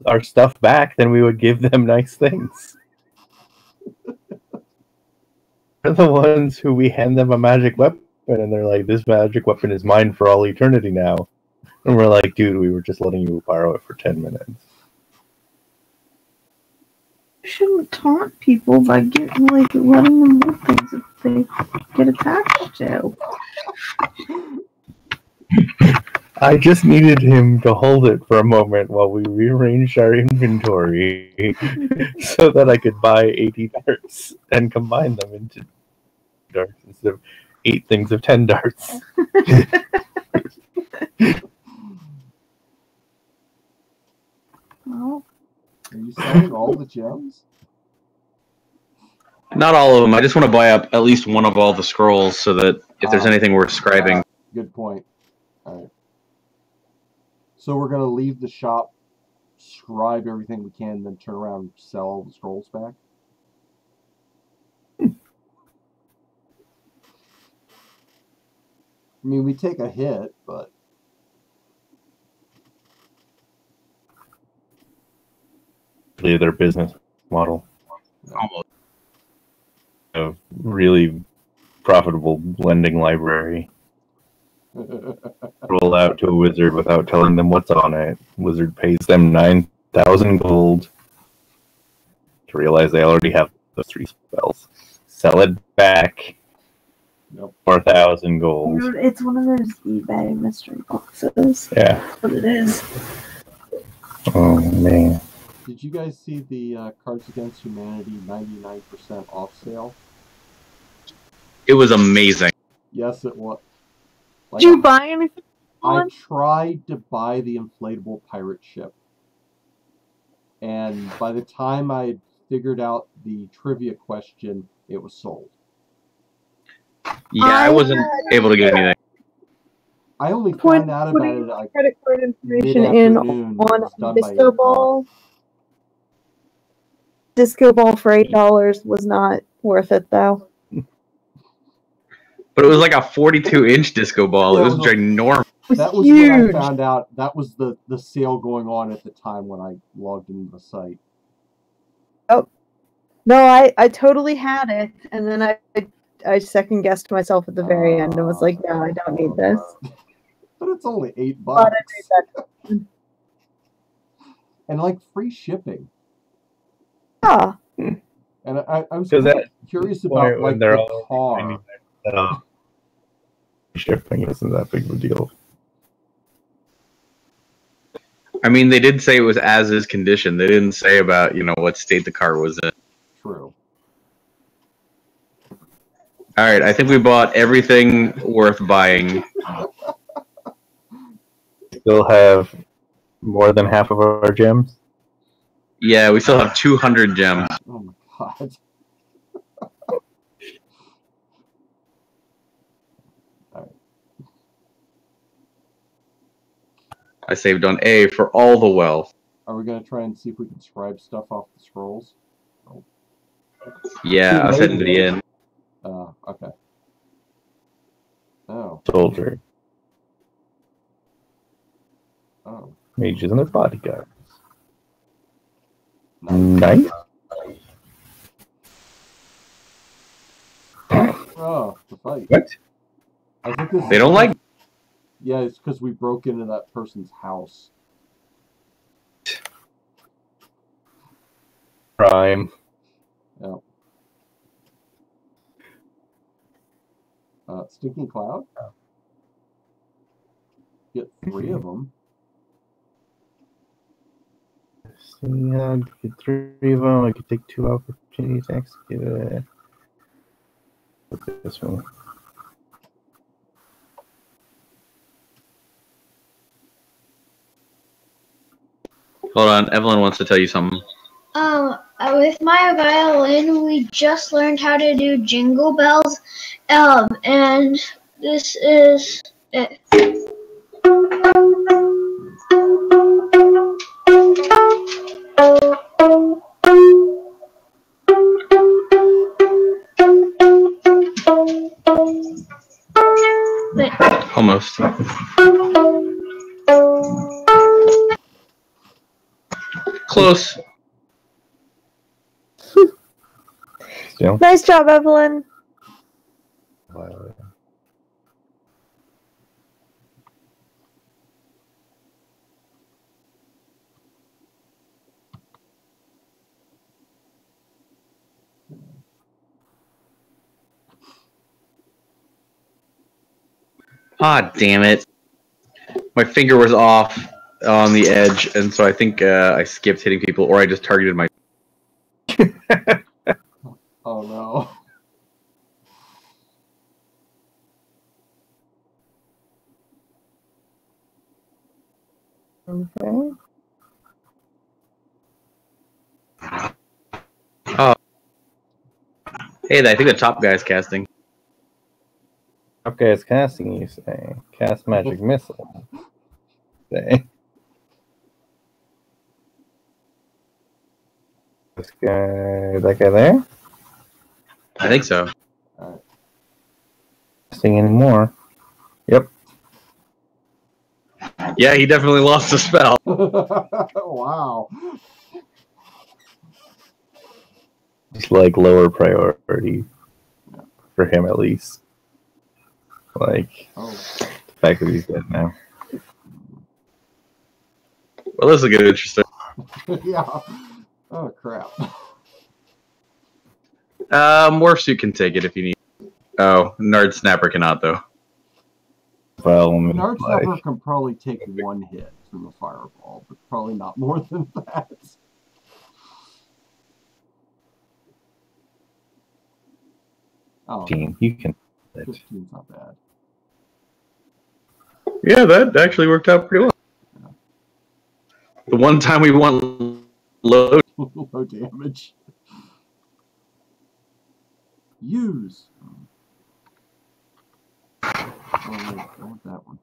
Speaker 3: our stuff back, then we would give them nice things. They're the ones who we hand them a magic weapon, and they're like, "This magic weapon is mine for all eternity now." And we're like, "Dude, we were just letting you borrow it for 10 minutes."
Speaker 4: You shouldn't taunt people by letting them do things if they get attacked to.
Speaker 3: I just needed him to hold it for a moment while we rearranged our inventory so that I could buy 80 darts and combine them into darts instead of 8 things of 10 darts.
Speaker 4: Well,
Speaker 2: Are you selling all the gems?
Speaker 1: Not all of them. I just want to buy up at least one of all the scrolls so that if there's anything worth scribing.
Speaker 2: Good point. Alright. So we're going to leave the shop, scribe everything we can, then turn around and sell all the scrolls back? I mean, we take a hit, but...
Speaker 3: Their business model.
Speaker 1: Almost.
Speaker 3: A really profitable lending library. Roll out to a wizard without telling them what's on it. Wizard pays them 9,000 gold to realize they already have those 3 spells. Sell it back.
Speaker 2: Nope.
Speaker 3: 4,000 gold.
Speaker 4: dude, it's one of those eBay mystery boxes.
Speaker 3: Yeah.
Speaker 4: That's what it is.
Speaker 3: Oh man.
Speaker 2: Did you guys see the Cards Against Humanity 99% off sale?
Speaker 1: It was amazing.
Speaker 2: Yes, it was. Like,
Speaker 4: Did you buy anything?
Speaker 2: I tried to buy the inflatable pirate ship. And by the time I had figured out the trivia question, it was sold.
Speaker 1: Yeah, I wasn't able to get anything.
Speaker 2: I only found out about it like
Speaker 4: credit card information in
Speaker 2: mid-afternoon. It was
Speaker 4: on
Speaker 2: done by 8
Speaker 4: Disco
Speaker 2: o'clock.
Speaker 4: Ball. Disco Ball for $8 was not worth it though.
Speaker 1: But it was like a 42-inch disco ball.
Speaker 2: Yeah,
Speaker 1: It was ginormous.
Speaker 2: That was
Speaker 4: huge.
Speaker 2: when I found out. That was the sale going on at the time when I logged into the site.
Speaker 4: Oh, no, I totally had it, and then I second guessed myself at the very end and was like, no, I don't need this.
Speaker 2: But it's only $8.
Speaker 4: But I made
Speaker 2: And like free shipping.
Speaker 4: that.
Speaker 2: And I was
Speaker 3: So that
Speaker 2: curious about like
Speaker 3: they're
Speaker 2: the
Speaker 3: all
Speaker 2: car.
Speaker 3: Shipping isn't that big of a deal.
Speaker 1: I mean, they did say it was as is condition. They didn't say about, what state the car was in.
Speaker 2: True.
Speaker 1: All right, I think we bought everything worth buying.
Speaker 3: Still have more than half of our gems.
Speaker 1: Yeah, we still have 200 gems.
Speaker 2: Oh my god.
Speaker 1: I saved on A for all the wealth.
Speaker 2: Are we gonna try and see if we can scribe stuff off the scrolls? Oh.
Speaker 1: Yeah, I was heading to the end.
Speaker 2: Okay. Oh.
Speaker 3: Soldier.
Speaker 2: Oh.
Speaker 3: Mages and their bodyguards.
Speaker 2: Nice.
Speaker 3: Nice.
Speaker 2: Oh, the fight.
Speaker 3: What?
Speaker 2: I think this
Speaker 1: They don't like.
Speaker 2: Yeah, it's because we broke into that person's house.
Speaker 3: Prime.
Speaker 2: Yeah. Stinking Cloud? Get 3 of them.
Speaker 3: Yeah, get 3 of them. I could take 2 opportunities to execute it. Look at this one.
Speaker 1: Hold on, Evelyn wants to tell you something.
Speaker 6: with my violin, we just learned how to do jingle bells, and this is it.
Speaker 1: Almost. Close.
Speaker 3: Still.
Speaker 4: Nice job, Evelyn.
Speaker 1: Ah, damn it. My finger was off on the edge, and so I think I skipped hitting people, or I just targeted my...
Speaker 2: Oh no.
Speaker 4: Okay.
Speaker 1: Oh. Hey, I think the top guy's casting.
Speaker 3: Okay, it's casting, you say. Cast magic missile. Say. This guy, that guy there?
Speaker 1: I think so.
Speaker 2: Alright.
Speaker 3: Casting anymore. Yep.
Speaker 1: Yeah, he definitely lost a spell.
Speaker 2: Wow.
Speaker 3: Just like lower priority. For him at least. Like, the fact that he's dead now.
Speaker 1: Well, this will get interesting.
Speaker 2: Yeah. Oh, crap.
Speaker 1: Morphsuit can take it if you need. Oh, Nard Snapper cannot, though.
Speaker 3: Well, I mean,
Speaker 2: Nard
Speaker 3: like,
Speaker 2: Snapper can probably take one hit from the fireball, but probably not more than that. Oh,
Speaker 3: 15. You can.
Speaker 2: 15's not bad.
Speaker 1: Yeah, that actually worked out pretty well. Yeah. The one time we want low...
Speaker 2: Low damage. Use. Oh, wait, I want that one.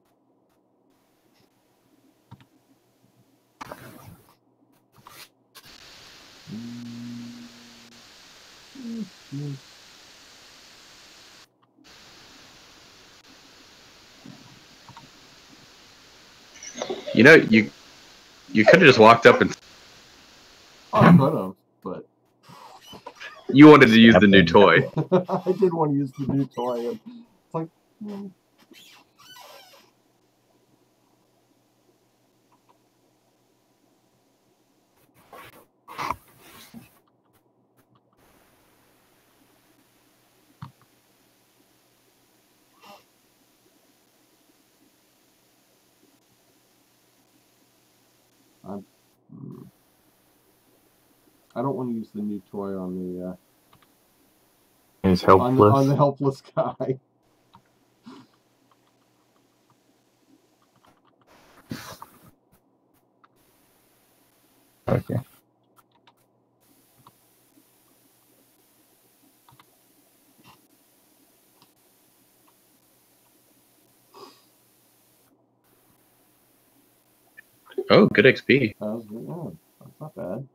Speaker 1: You know, you could have just walked up and...
Speaker 2: Oh, I could have, but...
Speaker 1: You wanted to use the new toy.
Speaker 2: I did want to use the new toy, and it's like... I don't want to use the new toy on the
Speaker 3: he's helpless.
Speaker 2: on the helpless guy.
Speaker 3: Okay.
Speaker 1: Oh, good XP.
Speaker 2: That's not bad.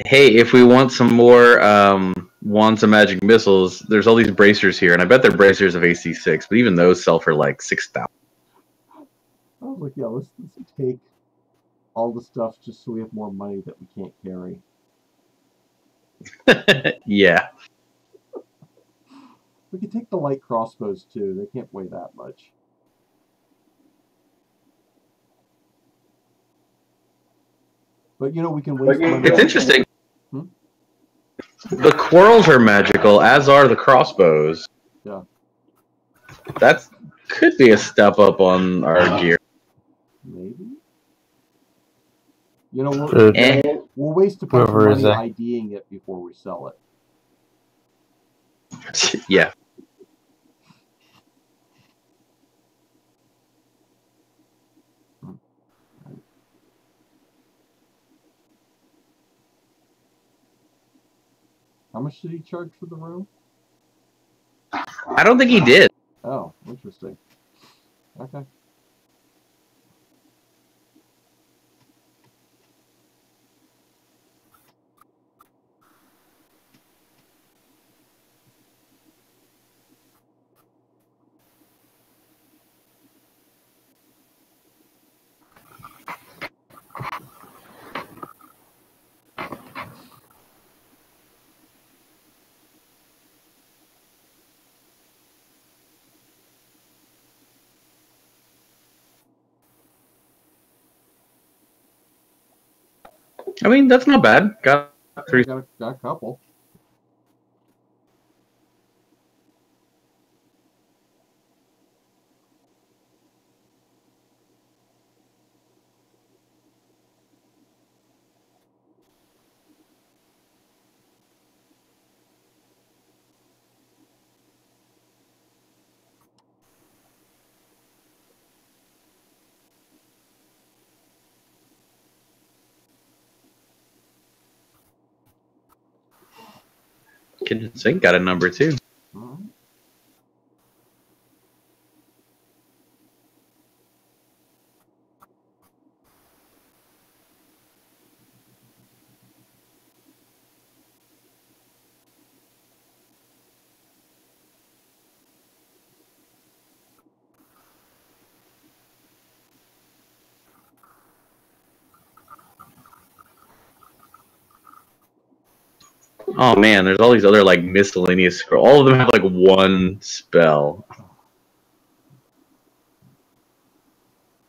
Speaker 1: Hey, if we want some more wands and magic missiles, there's all these bracers here, and I bet they're bracers of AC 6, but even those sell for like 6,000.
Speaker 2: I was like, yeah, let's take all the stuff just so we have more money that we can't carry.
Speaker 1: Yeah.
Speaker 2: We could take the light crossbows too. They can't weigh that much. But you know, we can waste money.
Speaker 1: It's interesting. The quarrels are magical, as are the crossbows.
Speaker 2: Yeah.
Speaker 1: That could be a step up on our gear.
Speaker 2: Maybe. You know, we'll waste a bunch of money IDing it before we sell it.
Speaker 1: Yeah.
Speaker 2: much did he charge for the room?
Speaker 1: I don't think he did.
Speaker 2: Oh, interesting. Okay.
Speaker 1: I mean, that's not bad. Got three.
Speaker 2: Got a couple.
Speaker 1: Kitchen sink got a number too.
Speaker 2: All right.
Speaker 1: Oh man, there's all these other like miscellaneous scroll. All of them have like one spell.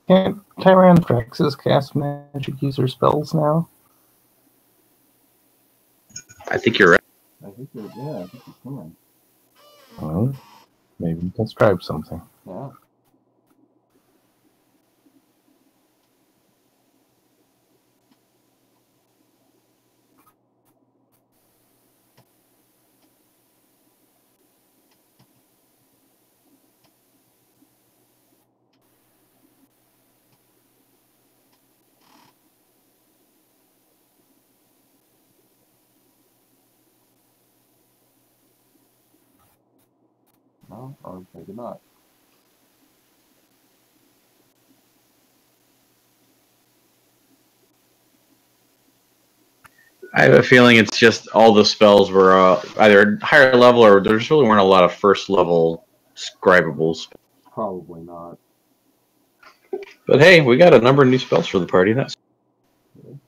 Speaker 3: Can't Tyranthraxes cast magic user spells now?
Speaker 1: I think you're right.
Speaker 2: I think you can.
Speaker 3: Well, maybe you can scribe something.
Speaker 2: Yeah. No, or maybe not.
Speaker 1: I have a feeling it's just all the spells were either higher level or there really weren't a lot of first level scribables.
Speaker 2: Probably not.
Speaker 1: But hey, we got a number of new spells for the party. That's
Speaker 2: Okay.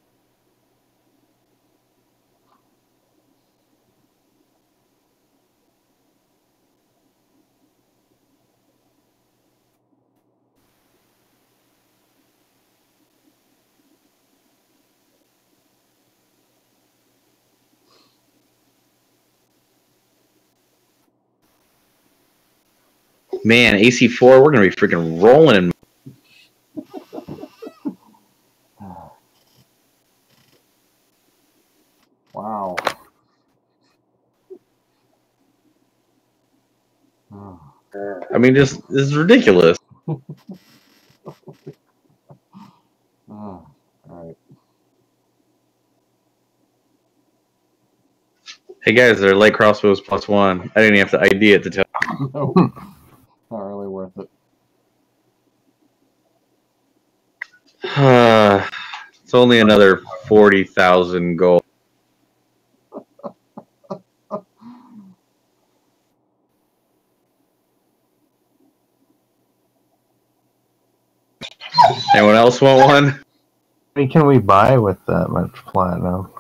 Speaker 1: man, AC4, we're gonna be freaking rolling in.
Speaker 2: Wow. Oh.
Speaker 1: I mean, this is ridiculous.
Speaker 2: All right.
Speaker 1: Hey guys, they're light crossbows +1. I didn't even have to ID it to tell.
Speaker 2: Nope. Not really worth it.
Speaker 1: It's only another 40,000 gold. Anyone else want one?
Speaker 3: How many can we buy with that much platinum?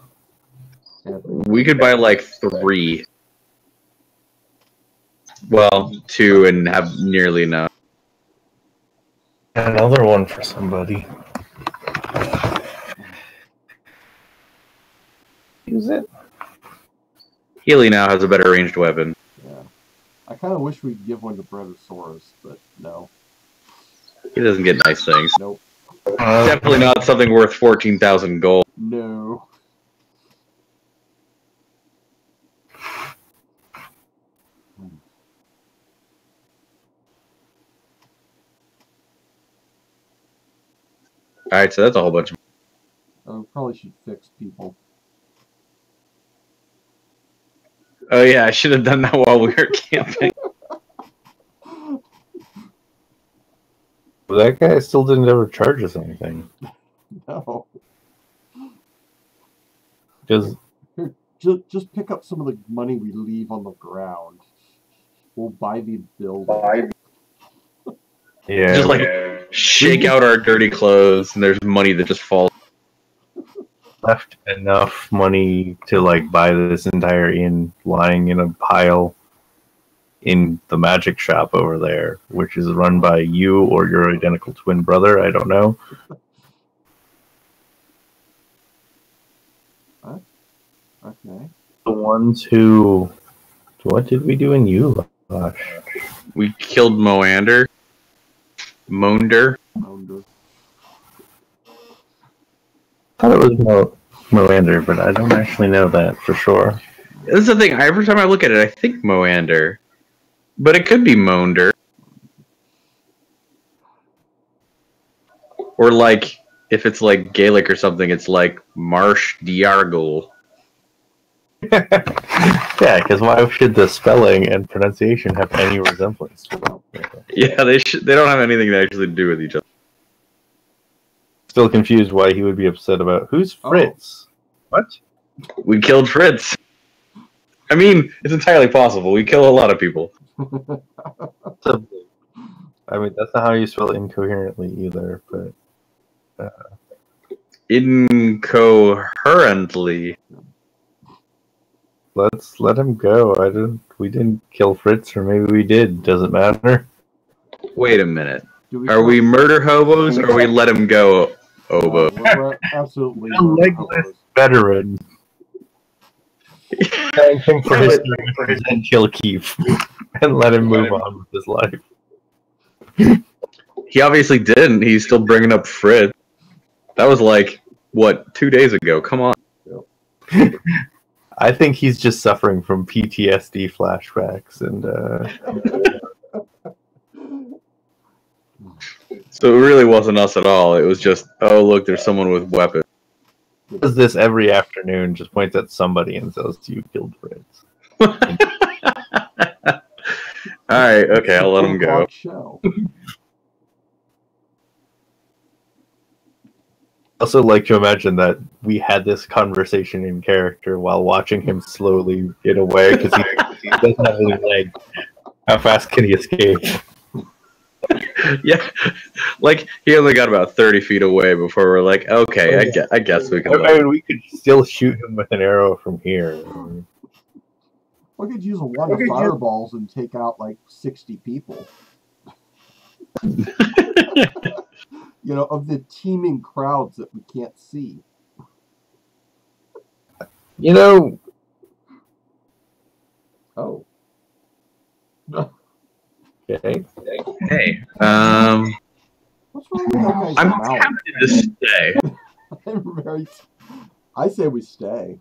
Speaker 1: We could buy like 3. Well, 2 and have nearly enough.
Speaker 3: Another one for somebody. Use it.
Speaker 1: Healy now has a better ranged weapon.
Speaker 2: Yeah. I kind of wish we'd give one to Bretosaurus, but no.
Speaker 1: He doesn't get nice things.
Speaker 2: Nope.
Speaker 1: Definitely not something worth 14,000 gold.
Speaker 2: No.
Speaker 1: Alright, so that's a whole bunch of...
Speaker 2: We probably should fix people.
Speaker 1: Oh yeah, I should have done that while we were camping.
Speaker 3: That guy still didn't ever charge us anything.
Speaker 2: No.
Speaker 3: Just
Speaker 2: Here, just pick up some of the money we leave on the ground. We'll buy the building.
Speaker 3: yeah,
Speaker 1: Just like shake out our dirty clothes, and there's money that just falls.
Speaker 3: left enough money to like buy this entire inn lying in a pile in the magic shop over there, which is run by you or your identical twin brother. I don't know.
Speaker 2: Okay.
Speaker 3: The ones who. What did we do in you? Gosh.
Speaker 1: We killed Moander. Monder.
Speaker 2: Founder.
Speaker 3: I thought it was Moander, but I don't actually know that for sure.
Speaker 1: This is the thing. Every time I look at it, I think Moander, but it could be Monder, or like if it's like Gaelic or something, it's like Marsh Diargol.
Speaker 3: Yeah, because why should the spelling and pronunciation have any resemblance?
Speaker 1: Yeah, they don't have anything to actually do with each other.
Speaker 3: Still confused why he would be upset about who's Fritz? What?
Speaker 1: We killed Fritz. I mean, it's entirely possible. We kill a lot of people.
Speaker 3: I mean, that's not how you spell incoherently either, but
Speaker 1: Incoherently.
Speaker 3: let's let him go. We didn't kill Fritz, or maybe we did. Doesn't matter.
Speaker 1: Wait a minute. Are we murder hobos, or we let him go, Obo?
Speaker 2: We're absolutely
Speaker 3: A legless veteran. Thank him for his service, and he'll keep, and let him move on with his life.
Speaker 1: He obviously didn't. He's still bringing up Fritz. That was like, what, 2 days ago? Come on.
Speaker 3: I think he's just suffering from PTSD flashbacks, and
Speaker 1: So it really wasn't us at all. It was just, oh, look, there's someone with weapons.
Speaker 3: does this every afternoon, just points at somebody and says, "You killed Fritz."
Speaker 1: Alright, okay, I'll let him go.
Speaker 3: Also like to imagine that we had this conversation in character while watching him slowly get away because he doesn't have any legs. How fast can he escape?
Speaker 1: Yeah, like he only got about 30 feet away before we're like, okay, I guess we can.
Speaker 3: I mean, we could still shoot him with an arrow from here.
Speaker 2: We could use a wand of fireballs and take out like 60 people. You know, of the teeming crowds that we can't see.
Speaker 3: You know.
Speaker 2: Oh.
Speaker 3: Okay.
Speaker 1: Hey,
Speaker 2: What's wrong with that guy's
Speaker 1: I'm
Speaker 2: mouth?
Speaker 1: tempted to stay.
Speaker 2: I say we stay.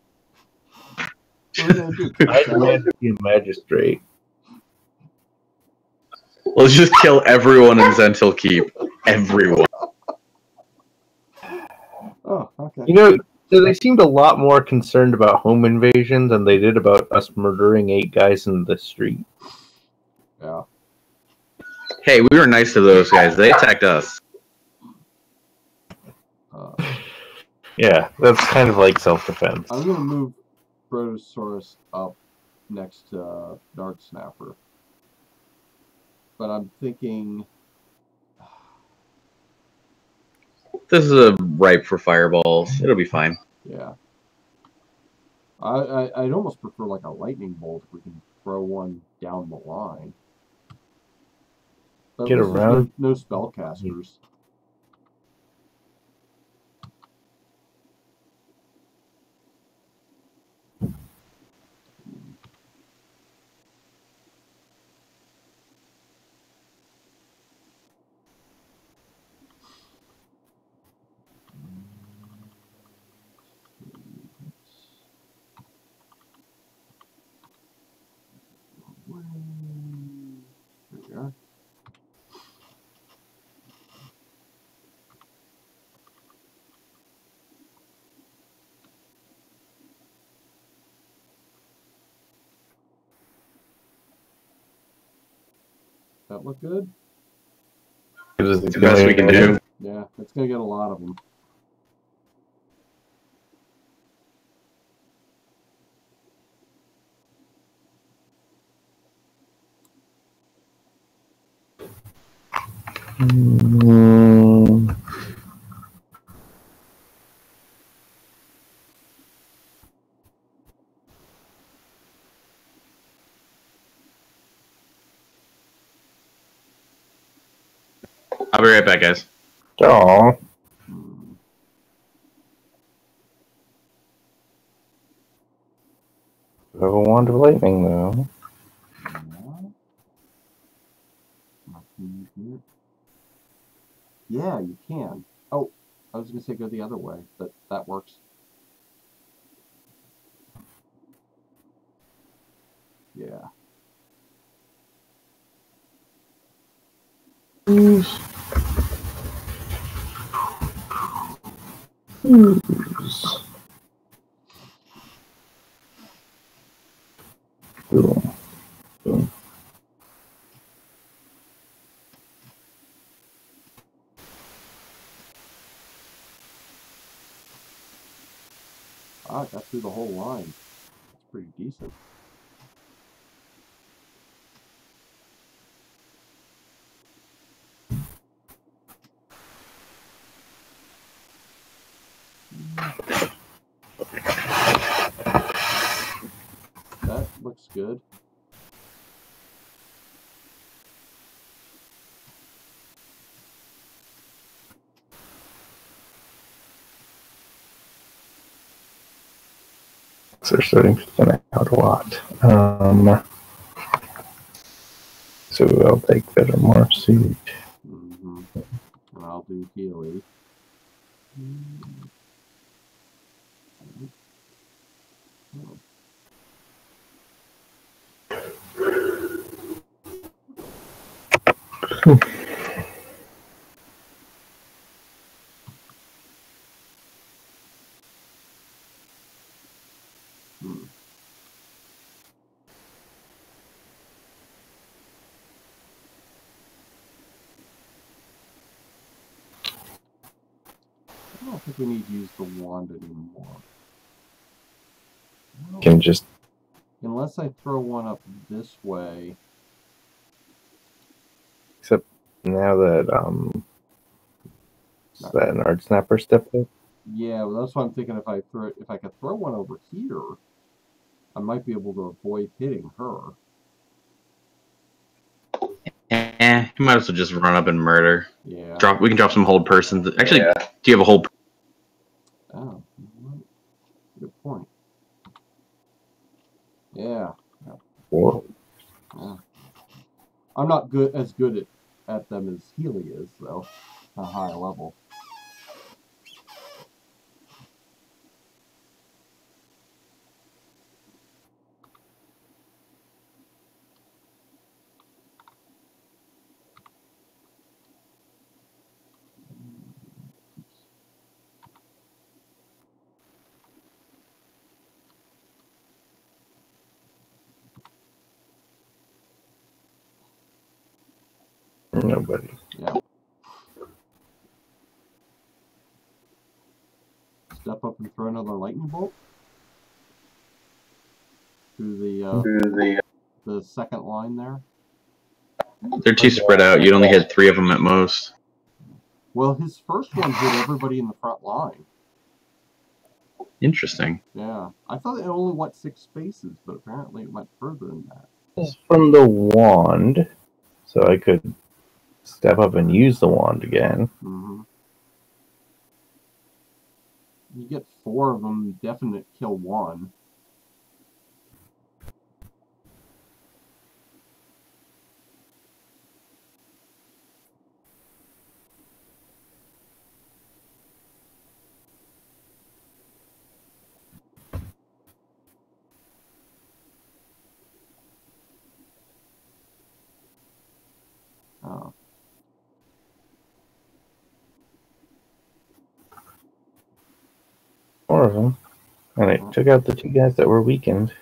Speaker 2: What are we gonna do?
Speaker 3: I'd rather be a magistrate.
Speaker 1: Let's just kill everyone in Zentil Keep. Everyone.
Speaker 2: Oh, okay.
Speaker 3: You know, so they seemed a lot more concerned about home invasion than they did about us murdering 8 guys in the street.
Speaker 2: Yeah.
Speaker 1: Hey, we were nice to those guys. They attacked us.
Speaker 3: Yeah, that's kind of like self-defense.
Speaker 2: I'm gonna move Brontosaurus up next to Dart Snapper. But I'm thinking
Speaker 1: This is a ripe for fireballs. It'll be fine.
Speaker 2: yeah. I'd almost prefer like a lightning bolt if we can throw one down the line. But
Speaker 3: Get around.
Speaker 2: No spellcasters. There we are. That look good?
Speaker 1: It's the best we can do.
Speaker 2: Yeah, it's gonna get a lot of them.
Speaker 1: I'll be right back, guys.
Speaker 3: Oh. Have a wand of lightning, though.
Speaker 2: Yeah, you can. Oh, I was gonna say go the other way, but that works. Yeah.
Speaker 3: Boom. Boom.
Speaker 2: Ah, got through the whole line. That's pretty decent. That looks good.
Speaker 3: They're starting to thin out a lot. So I'll take better more seed.
Speaker 2: And I'll do Healy. I don't think we need to use the wand anymore.
Speaker 3: Can just
Speaker 2: Unless I throw one up this way.
Speaker 3: except now that is that an art snapper step up?
Speaker 2: Yeah, well, that's what I'm thinking. If I could throw one over here, I might be able to avoid hitting her.
Speaker 1: You might as well just run up and murder.
Speaker 2: Yeah.
Speaker 1: We can drop some hold persons. Actually, do you have a hold?
Speaker 2: Oh, good point. Yeah.
Speaker 3: Whoa.
Speaker 2: Yeah. I'm not as good at them as Healy is, though. A high level.
Speaker 3: Nobody.
Speaker 2: Yeah. Step up and throw another lightning bolt through the second line there.
Speaker 1: They're too spread out. You'd only hit 3 of them at most.
Speaker 2: Well, his first one hit everybody in the front line.
Speaker 1: Interesting.
Speaker 2: Yeah. I thought it only went 6 spaces, but apparently it went further than that.
Speaker 3: This is from the wand, so I could step up and use the wand again.
Speaker 2: You get 4 of them, definite kill 1. Oh.
Speaker 3: 4 of them. And I took out the 2 guys that were weakened.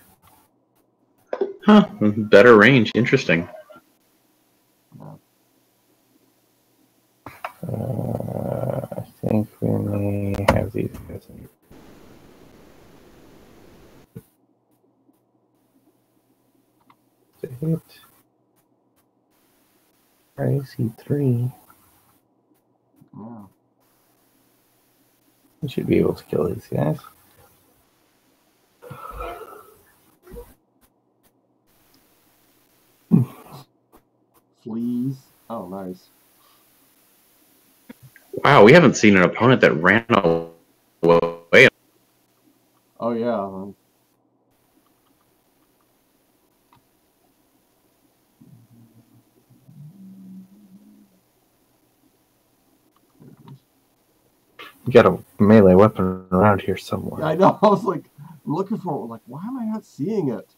Speaker 1: Huh. Better range. Interesting.
Speaker 3: I think we may have these guys in. To hit. I see 3.
Speaker 2: Yeah.
Speaker 3: We should be able to kill these guys.
Speaker 2: Fleas. Oh, nice.
Speaker 1: Wow, we haven't seen an opponent that ran away.
Speaker 2: Oh, yeah.
Speaker 3: You got a melee weapon around here somewhere.
Speaker 2: I know. I was like looking for it. Like, why am I not seeing it?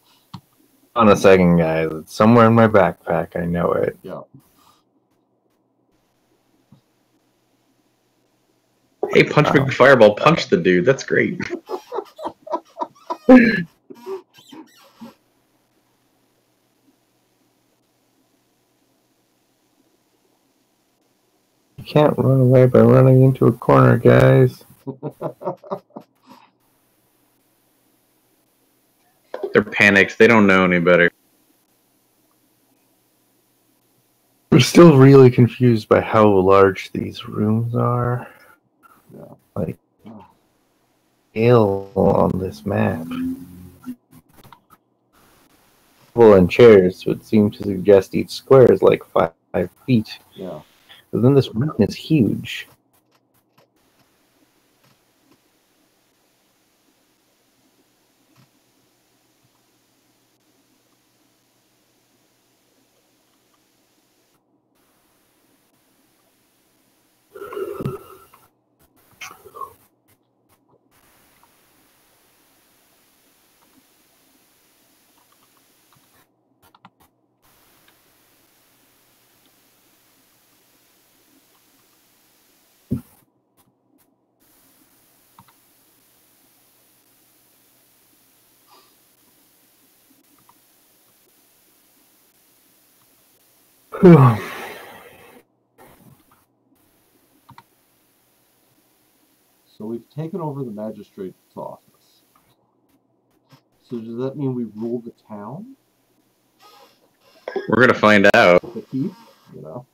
Speaker 3: On a second, guys. It's somewhere in my backpack. I know it.
Speaker 2: Yeah.
Speaker 1: Hey, punch me fireball, punch the dude. That's great.
Speaker 3: You can't run away by running into a corner, guys.
Speaker 1: They're panicked. They don't know any better.
Speaker 3: We're still really confused by how large these rooms are.
Speaker 2: Yeah.
Speaker 3: Like, scale on this map. Table and chairs would seem to suggest each square is like 5 feet.
Speaker 2: Yeah.
Speaker 3: But then this room is huge.
Speaker 2: So we've taken over the magistrate's office. So does that mean we rule the town?
Speaker 1: We're gonna find out.
Speaker 2: The keep? You know?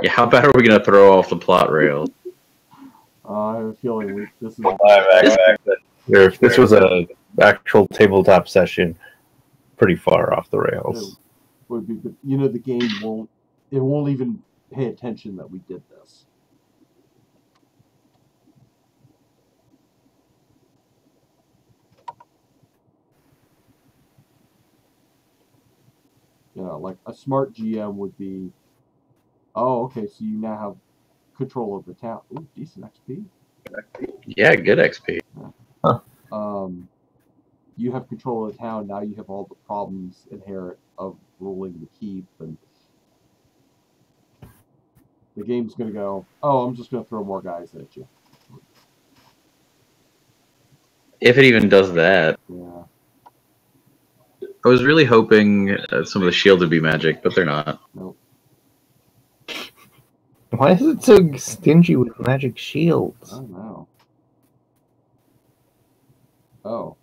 Speaker 1: Yeah, how bad are we gonna throw off the plot rails?
Speaker 2: I have a feeling this is...
Speaker 3: If this was an actual tabletop session, pretty far off the rails.
Speaker 2: Would be, but you know, the game won't even pay attention that we did this. You know, like a smart GM would be, oh, okay, so you now have control of the town. Ooh, decent XP.
Speaker 1: Yeah, good XP.
Speaker 3: Huh.
Speaker 2: You have control of the town, now you have all the problems inherent of ruling the keep, and the game's going to go, oh, I'm just going to throw more guys at you.
Speaker 1: If it even does that.
Speaker 2: Yeah.
Speaker 1: I was really hoping some of the shields would be magic, but they're not.
Speaker 2: Nope.
Speaker 3: Why is it so stingy with magic shields?
Speaker 2: I don't know. Oh.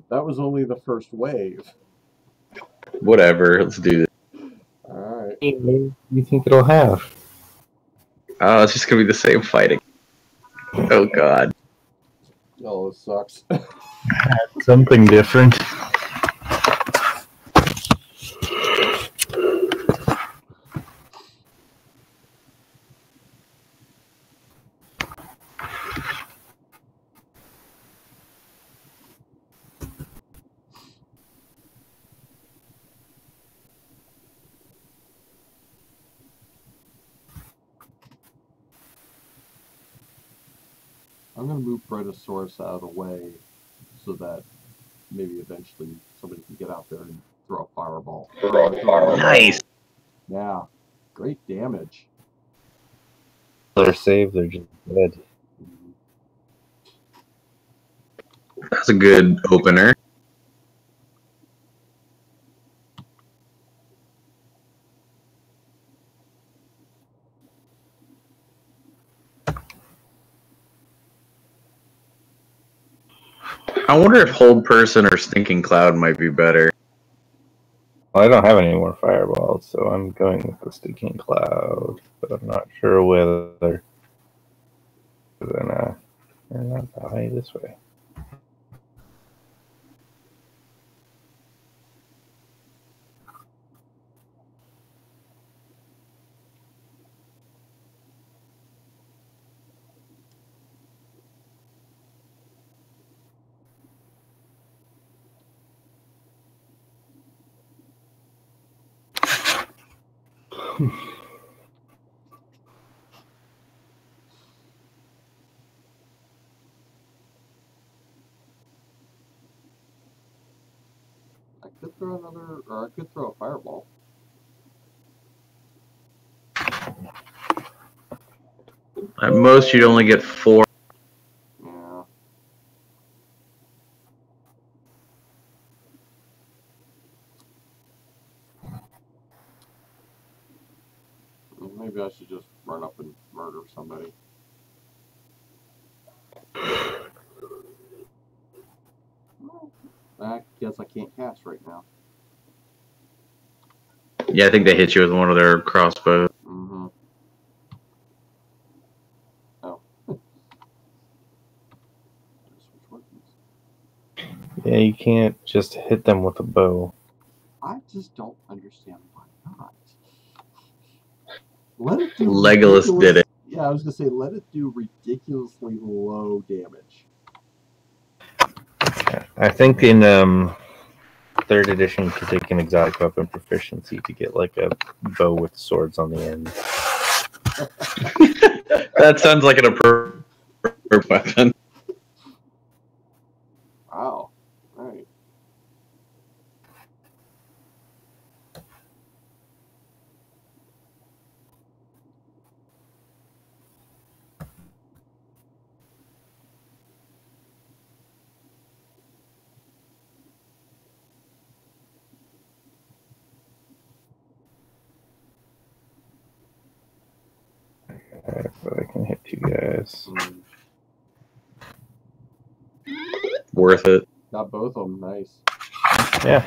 Speaker 2: That was only the first wave.
Speaker 1: Whatever, let's do this.
Speaker 2: Alright.
Speaker 3: What do you think it'll have?
Speaker 1: Oh, it's just gonna be the same fighting. Oh god.
Speaker 2: Oh, this sucks.
Speaker 3: Something different.
Speaker 2: I'm going to move Brontosaurus out of the way so that maybe eventually somebody can get out there and throw a fireball.
Speaker 1: Nice!
Speaker 2: Yeah. Great damage.
Speaker 3: They're saved, they're just dead.
Speaker 1: That's a good opener. I wonder if Hold Person or Stinking Cloud might be better.
Speaker 3: Well, I don't have any more fireballs, so I'm going with the Stinking Cloud, but I'm not sure whether. Then, not that way, this way.
Speaker 2: I could throw another, or I could throw a fireball.
Speaker 1: At most, you'd only get 4.
Speaker 2: Yeah. Well, maybe I should just run up and murder somebody. I guess I can't cast right now.
Speaker 1: Yeah, I think they hit you with one of their crossbows.
Speaker 2: Mm-hmm. Oh.
Speaker 3: Yeah, you can't just hit them with a bow.
Speaker 2: I just don't understand why not. Let it do
Speaker 1: Legolas did it.
Speaker 2: Yeah, I was gonna say let it do ridiculously low damage.
Speaker 3: I think in 3rd edition you could take an exotic weapon proficiency to get like a bow with swords on the end.
Speaker 1: That sounds like an appropriate weapon.
Speaker 2: Wow. Right.
Speaker 3: But I can hit 2 guys.
Speaker 1: Worth it.
Speaker 2: Got both of them. Nice.
Speaker 3: Yeah.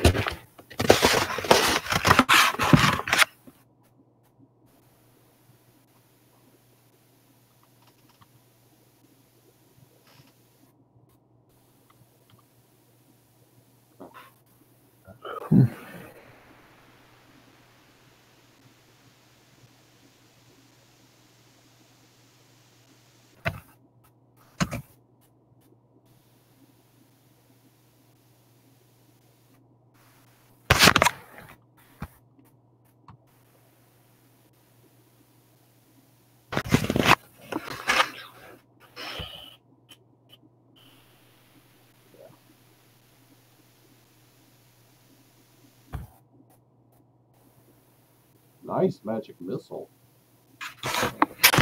Speaker 2: Nice magic missile.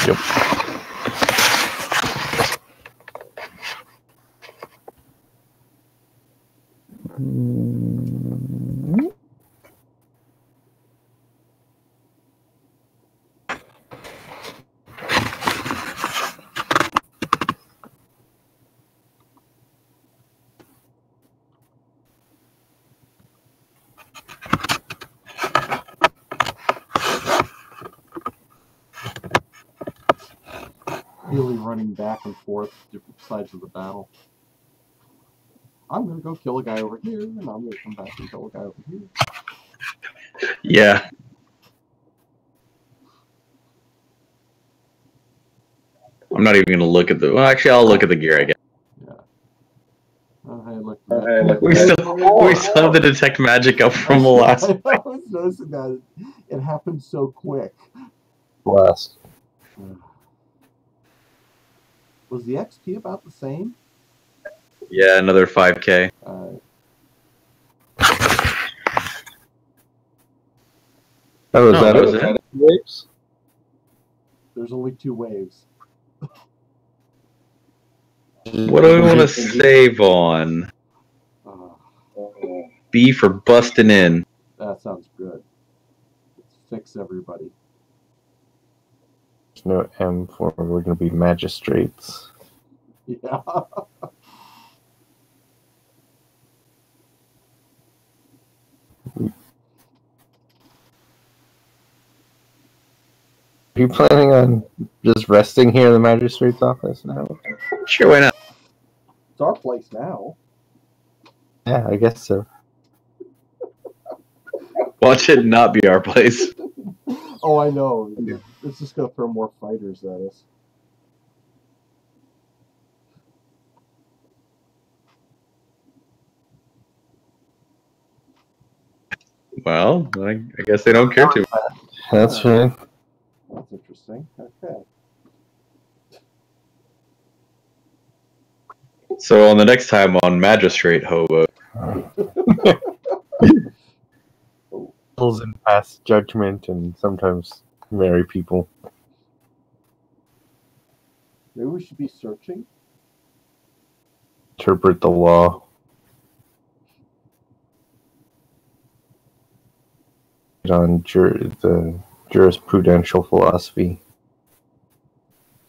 Speaker 3: Yep.
Speaker 2: Really running back and forth different sides of the battle. I'm gonna go kill a guy over here, and I'm gonna come back and kill a guy over here.
Speaker 1: Yeah. I'm not even going to look at the... Well, actually, I'll look at the gear, I guess.
Speaker 2: Yeah. Oh, hey, look.
Speaker 1: We still have to detect magic up from the last...
Speaker 2: I was noticing that it happened so quick.
Speaker 3: Blast.
Speaker 2: Was the XP about the same?
Speaker 1: Yeah, another 5K.
Speaker 3: Oh, is
Speaker 1: No,
Speaker 3: that
Speaker 1: that was
Speaker 3: it?
Speaker 1: it?
Speaker 3: Waves?
Speaker 2: There's only 2 waves.
Speaker 1: What do we want to save on? B for busting in.
Speaker 2: That sounds good. Let's fix everybody.
Speaker 3: There's no M for we're going to be magistrates.
Speaker 2: Yeah.
Speaker 3: Are you planning on just resting here in the magistrate's office now?
Speaker 1: Sure, why not?
Speaker 2: It's our place now.
Speaker 3: Yeah, I guess so.
Speaker 1: Watch it not be our place.
Speaker 2: Oh, I know. It's just gonna throw more fighters at us.
Speaker 1: Well, I guess they don't care too much.
Speaker 3: That's right.
Speaker 2: That's interesting. Okay.
Speaker 1: So on the next time on Magistrate Hobo,
Speaker 3: And pass judgment and sometimes marry people.
Speaker 2: Maybe we should be searching.
Speaker 3: Interpret the law. On the jurisprudential philosophy.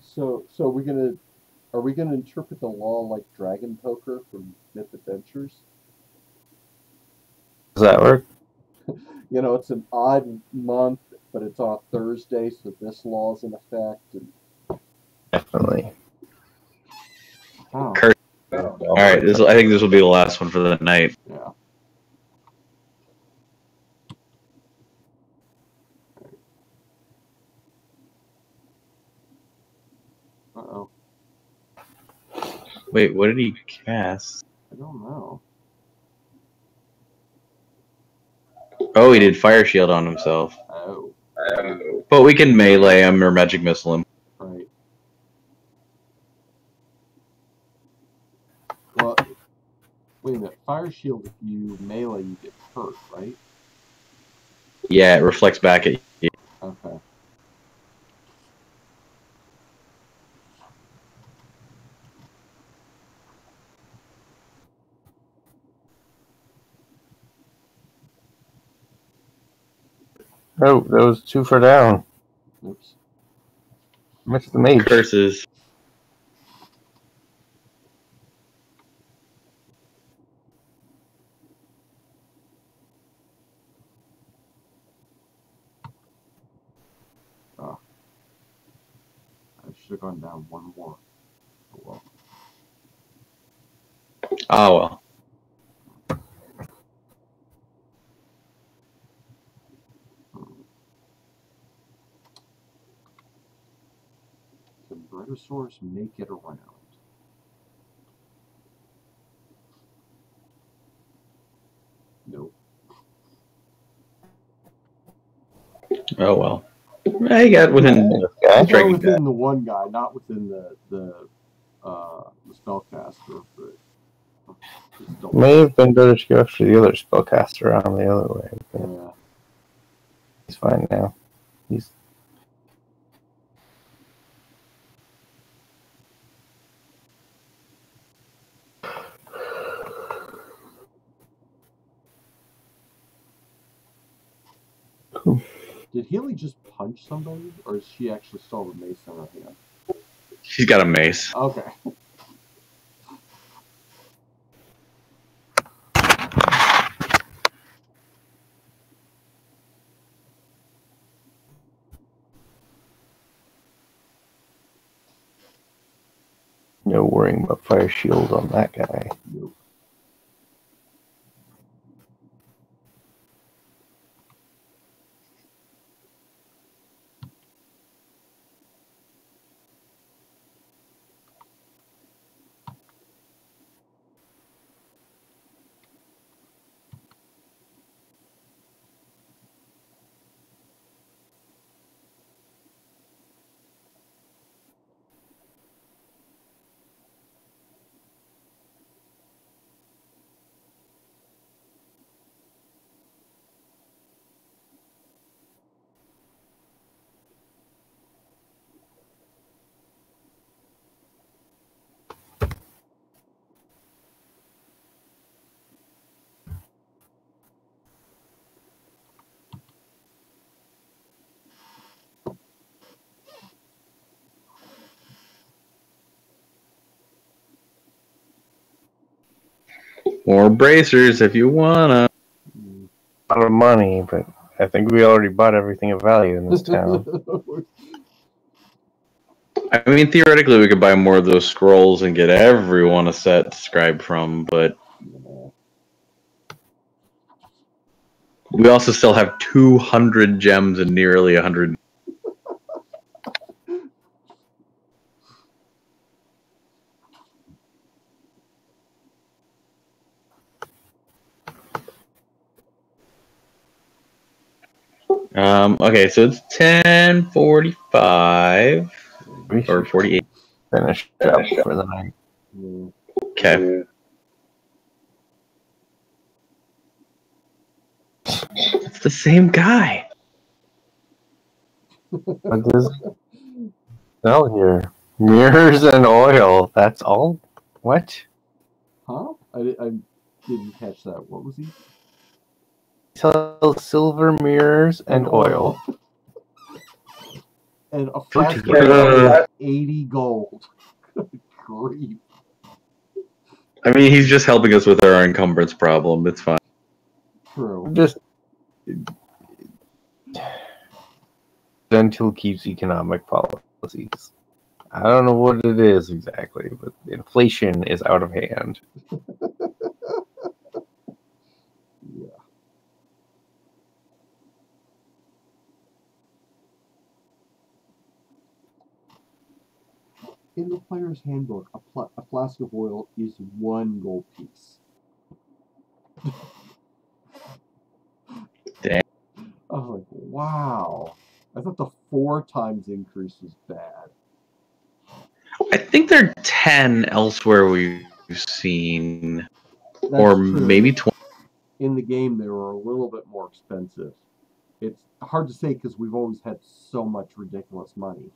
Speaker 2: So are we gonna interpret the law like Dragon Poker from Myth Adventures?
Speaker 3: Does that work?
Speaker 2: You know, it's an odd month, but it's on a Thursday, so this law is in effect. And...
Speaker 3: Definitely.
Speaker 2: Oh.
Speaker 1: All right, I think this will be the last one for the night.
Speaker 2: Yeah. Uh-oh.
Speaker 1: Wait, what did he cast?
Speaker 2: I don't know.
Speaker 1: Oh, he did Fire Shield on himself.
Speaker 2: Oh.
Speaker 1: But we can melee him or Magic Missile him.
Speaker 2: Right. Well, wait a minute. Fire Shield, if you melee, you get hurt, right?
Speaker 1: Yeah, it reflects back at you.
Speaker 2: Okay.
Speaker 3: Oh, that was 2 for down.
Speaker 2: Oops.
Speaker 3: Missed the mage.
Speaker 1: Curses.
Speaker 2: Oh. I should have gone down one more. Oh well.
Speaker 1: Oh, well.
Speaker 2: Can Brachiosaurus make it around? Nope.
Speaker 1: Oh, well. I got within
Speaker 2: I got
Speaker 1: striking
Speaker 2: within the one guy, not within the spellcaster. But
Speaker 3: May have been better to go after the other spellcaster around the other way. But
Speaker 2: yeah.
Speaker 3: he's fine now. He's cool.
Speaker 2: Did Healy just punch somebody, or is she actually still with mace in her hand?
Speaker 1: She's got a mace.
Speaker 2: Okay.
Speaker 3: No worrying about fire shield on that guy.
Speaker 2: Nope.
Speaker 1: More bracers if you wanna.
Speaker 3: I of money, but I think we already bought everything of value in this town.
Speaker 1: I mean, theoretically, we could buy more of those scrolls and get everyone a set to scribe from, but we also still have 200 gems and nearly 100. Okay, so it's 10:45 or 48.
Speaker 3: Finish up for the night.
Speaker 1: Okay. It's the same guy.
Speaker 3: What does he sell here? Mirrors and oil. That's all? What?
Speaker 2: Huh? I didn't catch that. What was he?
Speaker 3: Sell silver mirrors and oil.
Speaker 2: And a flask of 80 gold. Good grief.
Speaker 1: I mean, he's just helping us with our encumbrance problem. It's fine.
Speaker 2: True.
Speaker 3: Just until keeps economic policies. I don't know what it is exactly, but inflation is out of hand.
Speaker 2: Yeah. In the player's handbook, a flask of oil is 1 gold piece.
Speaker 1: Damn.
Speaker 2: I was like, wow. I thought the 4 times increase was bad.
Speaker 1: I think they're 10 elsewhere we've seen.
Speaker 2: That's
Speaker 1: or
Speaker 2: true.
Speaker 1: Maybe 20.
Speaker 2: In the game, they were a little bit more expensive. It's hard to say because we've always had so much ridiculous money.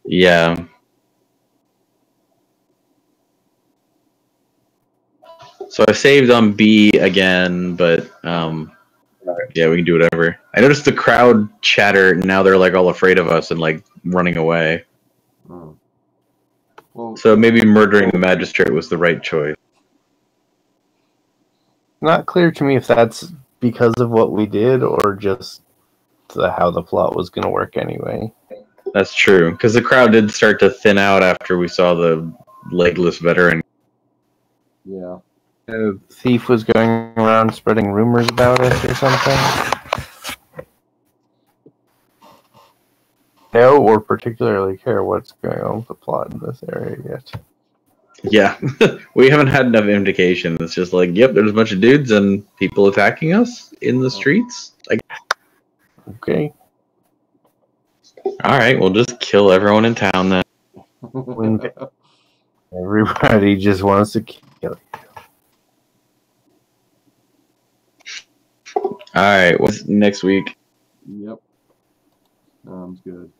Speaker 1: Yeah. So I saved on B again, but yeah, we can do whatever. I noticed the crowd chatter, and now they're like all afraid of us and like running away.
Speaker 2: Oh. Well,
Speaker 1: So maybe murdering the magistrate was the right choice.
Speaker 3: Not clear to me if that's because of what we did or just how the plot was going to work anyway.
Speaker 1: That's true, because the crowd did start to thin out after we saw the legless veteran.
Speaker 2: Yeah.
Speaker 3: The thief was going around spreading rumors about us or something. Know or particularly care what's going on with the plot in this area yet.
Speaker 1: Yeah, we haven't had enough indication. It's just like, yep, there's a bunch of dudes and people attacking us in the streets. Like,
Speaker 3: okay.
Speaker 1: All right, we'll just kill everyone in town then.
Speaker 3: Everybody just wants to kill you.
Speaker 1: All right, what's next week?
Speaker 2: Yep. Sounds good.